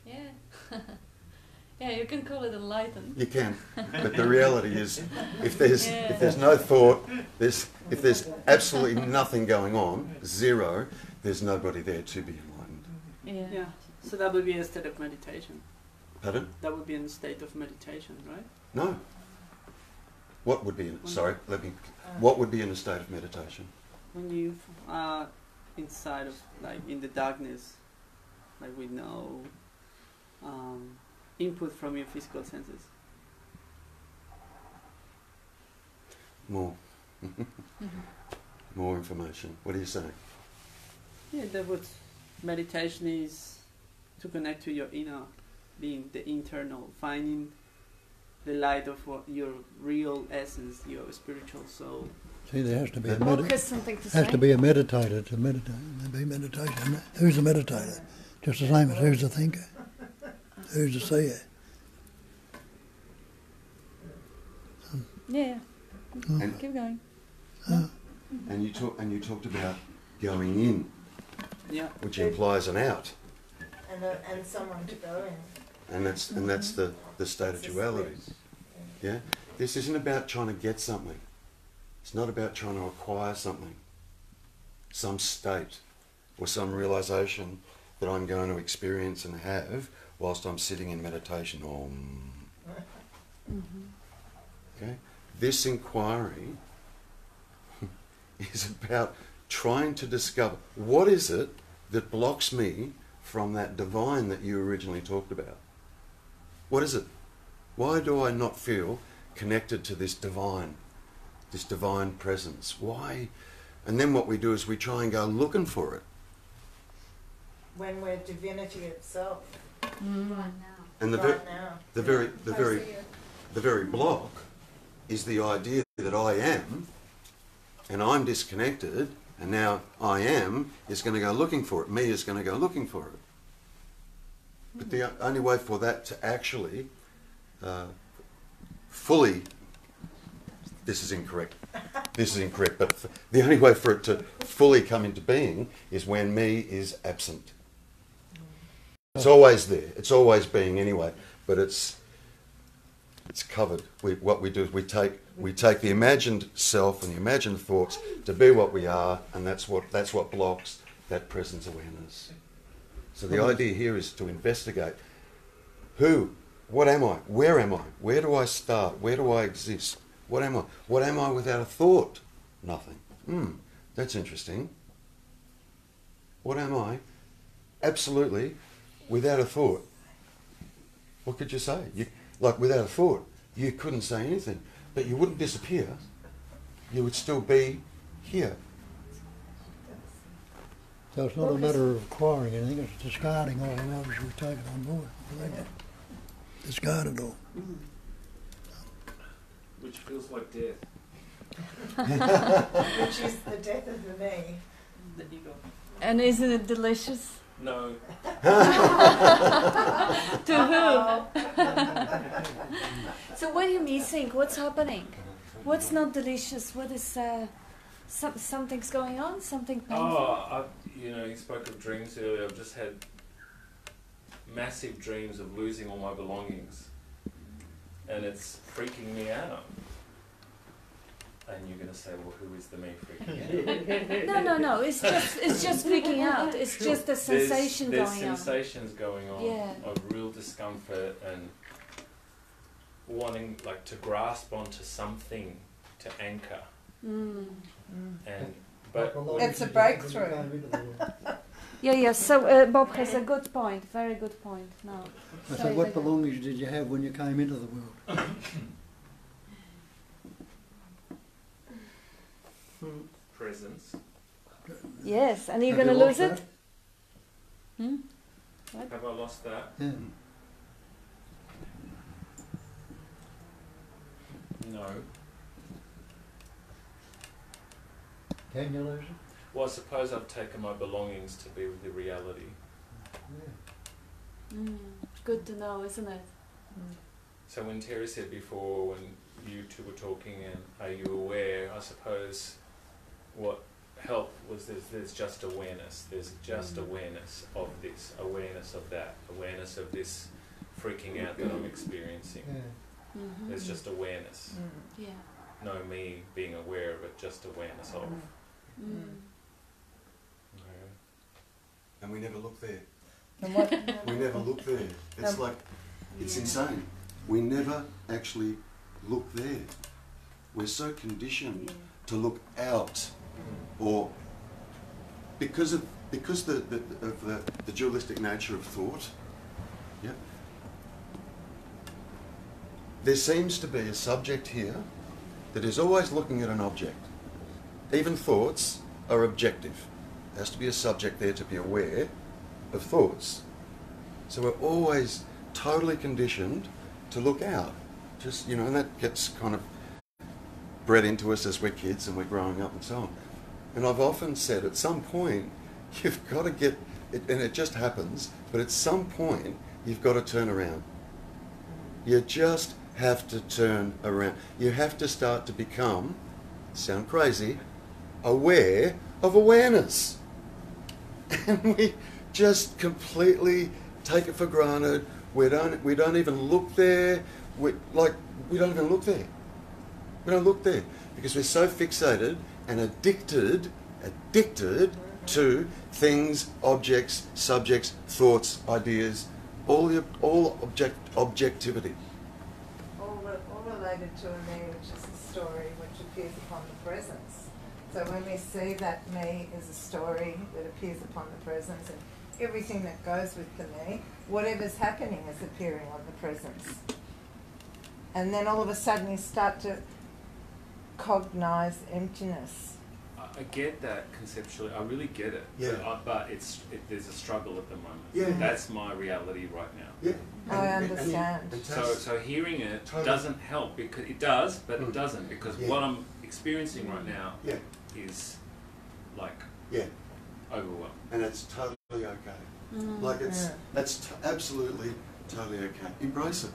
Yeah. Yeah, you can call it enlightened. You can, but the reality is, if there's no thought, if there's absolutely nothing going on, zero, there's nobody there to be enlightened. Yeah. Yeah. So that would be a state of meditation. Pardon? That would be in a state of meditation, right? No. What would be in? Sorry, what would be in a state of meditation? When you are inside of, like, in the darkness, like with no input from your physical senses. More. More information. What are you saying? Yeah, that would meditation is to connect to your inner being, the internal, finding the light of what your real essence, your spiritual soul. See, there has to be a Mark has something to say. has to be a meditator to meditate. There be meditation. Who's the meditator? Just the same as who's the thinker? Who's the seer? Yeah. And, Keep going. and you talked about going in, Yeah. which implies an out, And someone to go in. and that's the state of It's a duality. split. Yeah. This isn't about trying to get something. It's not about trying to acquire something, some state or some realization that I'm going to experience and have whilst I'm sitting in meditation. Okay? This inquiry is about trying to discover what is it that blocks me from that divine that you originally talked about. What is it? Why do I not feel connected to this divine presence? Why? And then what we do is we try and go looking for it. When we're divinity itself, Right now. And the right now. the very block is the idea that I am, and I'm disconnected, and now I am is going to go looking for it. Me is going to go looking for it. But the only way for that to actually fully, this is incorrect, but the only way for it to fully come into being is when me is absent. It's always there. It's always being anyway, but it's covered. What we do is we take the imagined self and the imagined thoughts to be what we are, and that's what blocks that presence awareness. So the idea here is to investigate what am I? Where am I? Where do I start? Where do I exist? What am I? What am I without a thought? Nothing. That's interesting. What am I? Absolutely without a thought. What could you say? Like without a thought, you couldn't say anything, but you wouldn't disappear. You would still be here. So it's not a matter of acquiring anything, it's discarding all the rubbish we've taken on board. Discard it all. Which feels like death. Which is the death of the me. The ego. And isn't it delicious? No. To who? So what are you missing? What's happening? What's not delicious? What is something's going on? Something painful? You spoke of dreams earlier. I've just had massive dreams of losing all my belongings, and it's freaking me out. And you're going to say, well, who is the me freaking out? No. It's just freaking out. It's just a sensation there's going on. sensations going on Yeah. of real discomfort and wanting like to grasp onto something to anchor. And but It's a breakthrough. Yeah. So Bob has a good point. Very good point. No. So what belongings did you have when you came into the world? presence. Yes, and you're Have going you to lose lost it. Hmm? What? Have I lost that? Yeah. No. Can you lose it? Well, I suppose I've taken my belongings to be with the reality. Yeah. Good to know, isn't it? So when Terry said before, when you two were talking, and are you aware? I suppose what helped was there's just awareness. There's just awareness of this, awareness of that, awareness of this freaking out that I'm experiencing. Yeah. There's just awareness. Yeah. No me being aware of it, just awareness of. Okay. And we never look there. And what? We never look there. It's like, it's insane. We never actually look there. We're so conditioned to look out, or because of the dualistic nature of thought. Yeah. There seems to be a subject here that is always looking at an object. Even thoughts are objective. There has to be a subject there to be aware of thoughts. So we're always totally conditioned to look out. Just, you know, and that gets kind of bred into us as we're kids and we're growing up and so on. And I've often said at some point you've got to get, and it just happens, but at some point you've got to turn around. You just have to turn around. You have to start to become, sound crazy, aware of awareness. And we just completely take it for granted. We don't even look there. We don't even look there. We don't look there because we're so fixated and addicted to things, objects, subjects, thoughts, ideas, all objectivity. All related to a me, which is a story which appears upon the presence. So when we see that me is a story that appears upon the presence, and everything that goes with the me, whatever's happening is appearing on the presence. And then all of a sudden you start to cognize emptiness. I get that conceptually. I really get it. Yeah. But there's a struggle at the moment. Yeah. That's my reality right now. Yeah. I understand. So hearing it Totally. doesn't help, because it does, but it doesn't, because Yeah. what I'm experiencing right now Yeah. is like Yeah. overwhelmed. And it's totally okay. Like that's absolutely totally okay. Embrace it.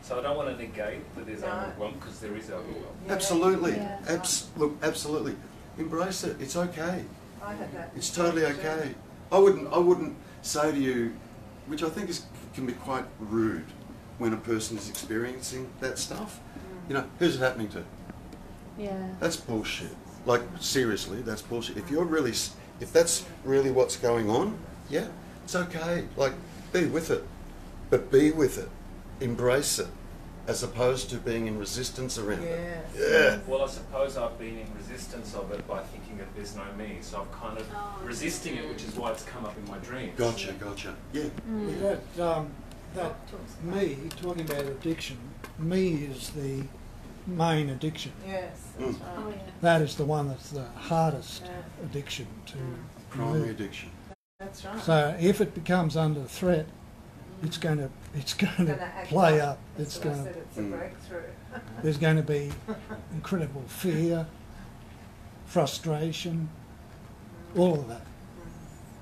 So I don't want to negate that there's No. overwhelm, because there is overwhelm. Yeah. Absolutely. Yeah. Look, absolutely. Embrace it. It's okay. I had that. It's totally okay. I wouldn't say to you, which I think can be quite rude when a person is experiencing that stuff. You know, who's it happening to? Yeah. That's bullshit. Like, seriously, that's bullshit. If that's really what's going on, yeah, it's okay. Like, be with it. But be with it. Embrace it. As opposed to being in resistance around it. Yes. Yeah. Well, I suppose I've been in resistance of it by thinking that there's no me, so I'm kind of resisting it, which is why it's come up in my dreams. Gotcha. Yeah. That me, talking about addiction, me is the main addiction. Yes, that's right. Oh, yeah. That is the one that's the hardest Yeah. addiction to Primary remove. addiction. That's right. So if it becomes under threat, it's going to Gonna act play up. up. That's It's what I going said, to it's a breakthrough. there's going to be incredible fear, frustration, all of that.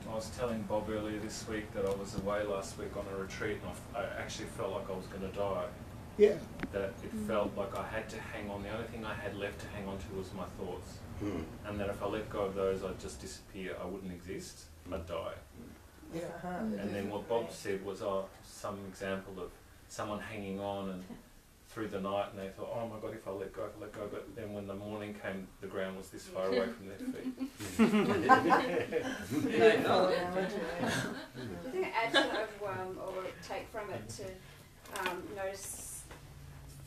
I was telling Bob earlier this week that I was away last week on a retreat, and I actually felt like I was going to die. Yeah. That it felt like I had to hang on. The only thing I had left to hang on to was my thoughts. And that if I let go of those, I'd just disappear. I wouldn't exist. I'd die. Yeah. And then what Bob said was some example of someone hanging on and through the night and they thought, oh my God, if I let go, but then when the morning came, the ground was this far away from their feet. Beautiful analogy. Do you think it adds to overwhelm or take from it to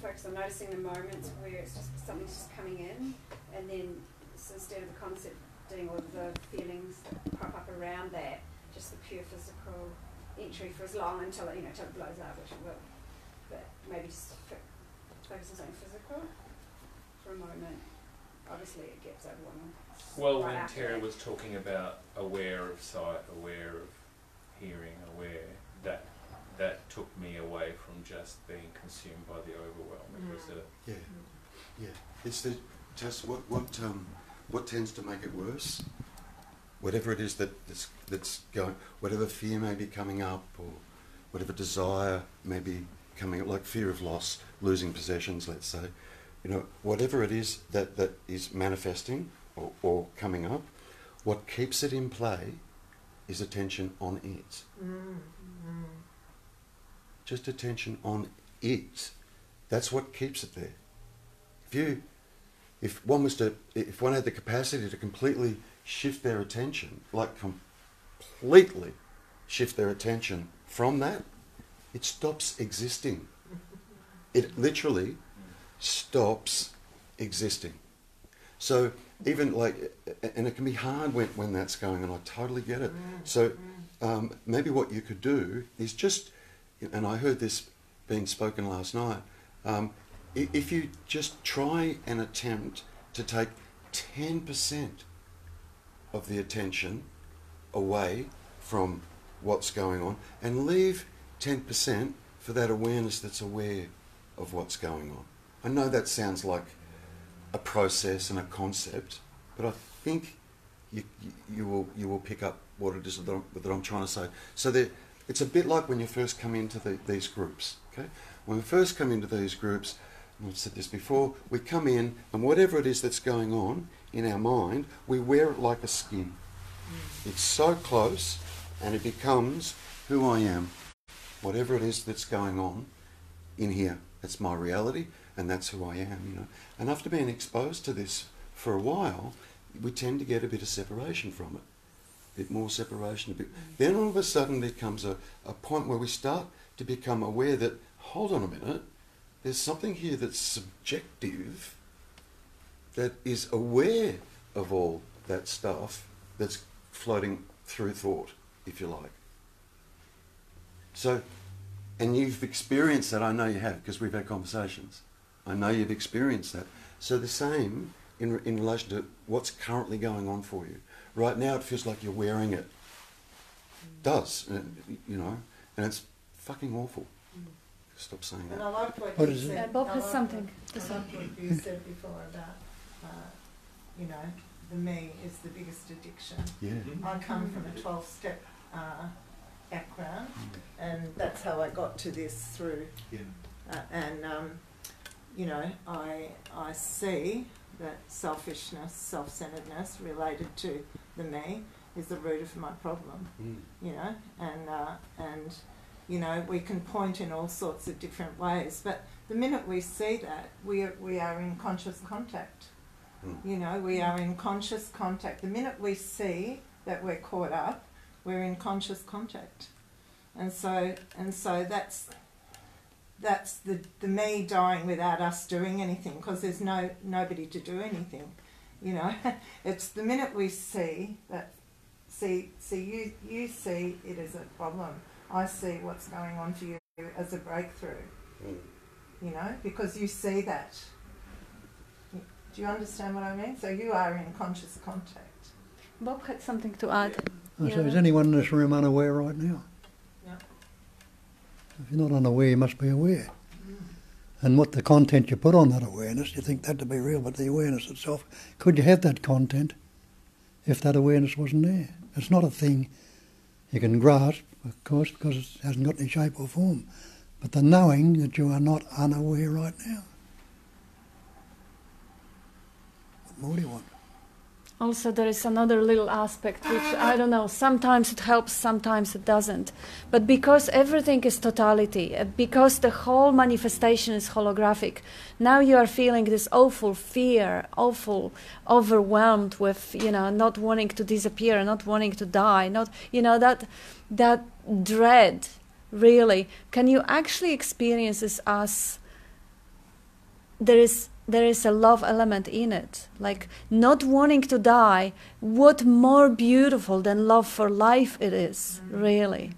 focus on noticing the moments where it's just something's just coming in, and then so instead of the concept doing all of the feelings that pop up around that, just the pure physical entry for as long until it blows up, which it will. But maybe just focus on something physical for a moment. Obviously, it gets overwhelming. Well, right when after Tara that. was talking about aware of sight, aware of hearing, aware, that took me away from just being consumed by the overwhelm. It was It's just what tends to make it worse. Whatever it is that's going, whatever fear may be coming up, or whatever desire may be coming up, like fear of loss, losing possessions, let's say, whatever it is that is manifesting or coming up, what keeps it in play is attention on it. Just attention on it. That's what keeps it there. If one had the capacity to completely shift their attention, completely shift their attention from that, it stops existing. It literally stops existing. So even and it can be hard when that's going on. I totally get it. So maybe what you could do is just, and I heard this being spoken last night, if you just try and attempt to take 10% of the attention away from what's going on and leave 10% for that awareness that's aware of what's going on. I know that sounds like a process and a concept, but I think you will pick up what it is that I'm trying to say. So it's a bit like when you first come into these groups. Okay, when we first come into these groups, and I've said this before, we come in and whatever it is that's going on in our mind, we wear it like a skin. It's so close, and it becomes who I am. Whatever it is that's going on in here, that's my reality, and that's who I am. And after being exposed to this for a while, we tend to get a bit of separation from it. A bit more separation. Then all of a sudden there comes a point where we start to become aware that, hold on a minute, there's something here that's subjective, that is aware of all that stuff that's floating through thought, if you like. So, and you've experienced that, I know you have, because we've had conversations. I know you've experienced that. So the same in relation to what's currently going on for you. Right now it feels like you're wearing it. It does, and it's fucking awful. Stop saying that. And I like what What you is it? said. Bob I has like something to I say. like what you said before about, the me is the biggest addiction. Yeah. I come from a 12-step background, and that's how I got to this through. Yeah. I see that selfishness, self-centeredness related to the me is the root of my problem. And we can point in all sorts of different ways, but the minute we see that, we are in conscious contact. We are in conscious contact. The minute we see that we're caught up, we're in conscious contact. And so that's the me dying without us doing anything, because there's nobody to do anything. It's the minute we see that, you see it as a problem. I see what's going on for you as a breakthrough. Because you see that. Do you understand what I mean? So you are in conscious contact. Bob had something to add. So is anyone in this room unaware right now? No. If you're not unaware, you must be aware. And what the content you put on that awareness, you think that to be real, but the awareness itself, could you have that content if that awareness wasn't there? It's not a thing you can grasp, of course, because it hasn't got any shape or form. But the knowing that you are not unaware right now. What more do you want? Also, there is another little aspect which, I don't know, sometimes it helps, sometimes it doesn't. But because everything is totality, because the whole manifestation is holographic, now you are feeling this awful fear, awful overwhelmed with, not wanting to disappear, not wanting to die, not, that dread, really. Can you actually experience this as there is a love element in it, like not wanting to die? What more beautiful than love for life it is, really.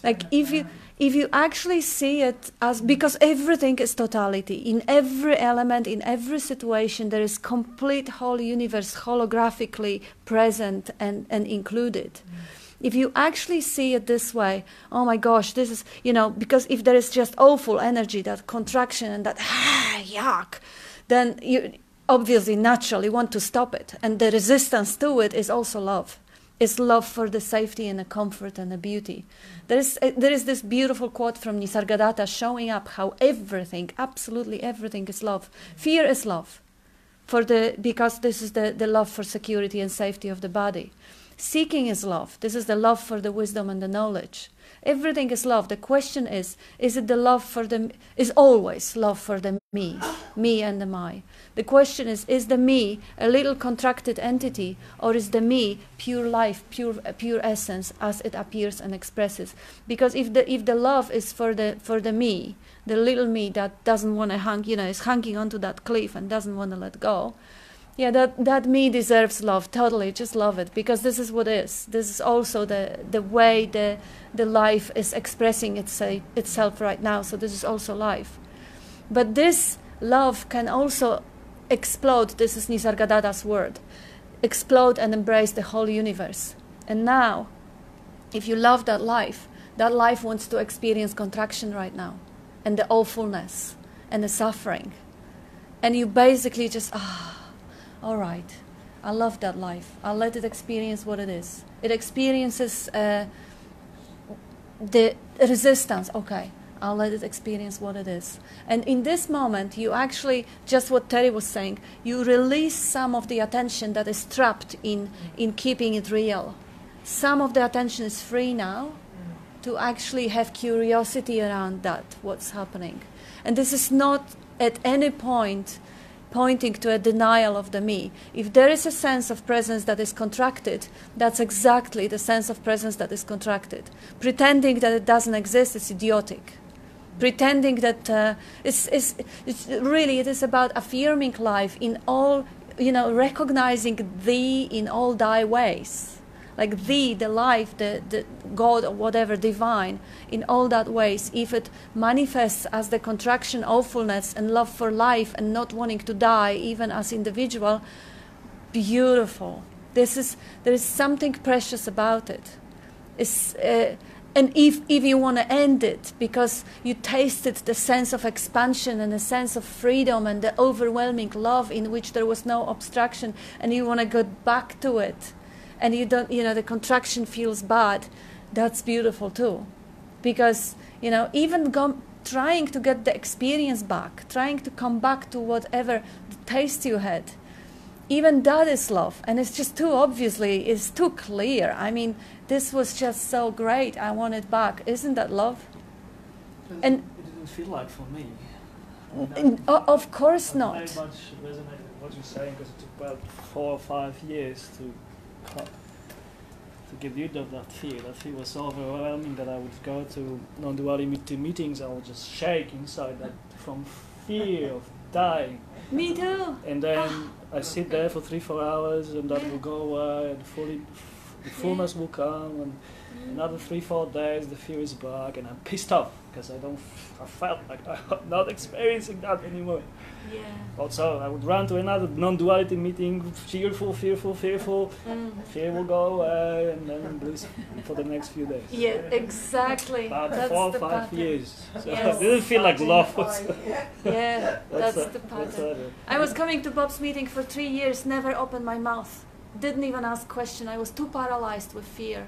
Like if you actually see it as, because everything is totality, in every element, in every situation, there is complete whole universe holographically present and included. If you actually see it this way, oh my gosh, this is, because if there is just awful energy, that contraction and that yuck, then you obviously naturally want to stop it. And the resistance to it is also love. It's love for the safety and the comfort and the beauty. There is this beautiful quote from Nisargadatta showing up how everything, absolutely everything is love. Fear is love, because this is the love for security and safety of the body. Seeking is love. This is the love for the wisdom and the knowledge. Everything is love. The question is it the love for the, is always love for the me and the my. The question is the me a little contracted entity, or is the me pure life, pure essence as it appears and expresses? Because if the love is for the me, the little me that doesn't want to hang, is hanging onto that cliff and doesn't want to let go, yeah, that me deserves love, totally, just love it, because this is what is. This is also the way the life is expressing itself right now, so this is also life. But this love can also explode, this is Nisargadatta's word, explode and embrace the whole universe. And now, if you love that life wants to experience contraction right now, and the awfulness, and the suffering. And you basically just, all right, I love that life. I'll let it experience what it is. It experiences the resistance. Okay, I'll let it experience what it is. And in this moment, you actually, just what Terry was saying, you release some of the attention that is trapped in keeping it real. Some of the attention is free now to actually have curiosity around that, what's happening. And this is not at any point pointing to a denial of the me. If there is a sense of presence that is contracted, that's exactly the sense of presence that is contracted. Pretending that it doesn't exist is idiotic. Pretending that it's really, it is about affirming life in all, recognizing thee in all thy ways. Like thee, the life, the God or whatever, divine, in all that ways. If it manifests as the contraction, awfulness, and love for life, and not wanting to die, even as individual, beautiful. There is something precious about it. And if you want to end it because you tasted the sense of expansion and the sense of freedom and the overwhelming love in which there was no obstruction, and you want to go back to it, and you don't, the contraction feels bad, that's beautiful too. Because, even trying to get the experience back, trying to come back to whatever the taste you had, even that is love. And it's just too obviously, it's too clear. I mean, this was just so great, I want it back. Isn't that love? And it didn't feel like for me. Of course not. Very much resonated with what you're saying, because it took about 4 or 5 years to get rid of that fear. That fear was so overwhelming that I would go to non-duality meetings, I would just shake inside that from fear of dying. Me too. And then I sit there for 3-4 hours, and that will go away, and the fullness will come, and another 3-4 days the fear is back, and I'm pissed off because I felt like I'm not experiencing that anymore. Yeah. Also, I would run to another non-duality meeting, fearful. Fear will go away, and then bliss for the next few days. Yeah, exactly. About that's 4 or the 5 pattern. years. So Yes. it didn't feel like love. Yeah, that's the pattern. I was coming to Bob's meeting for 3 years, never opened my mouth. Didn't even ask question. I was too paralyzed with fear.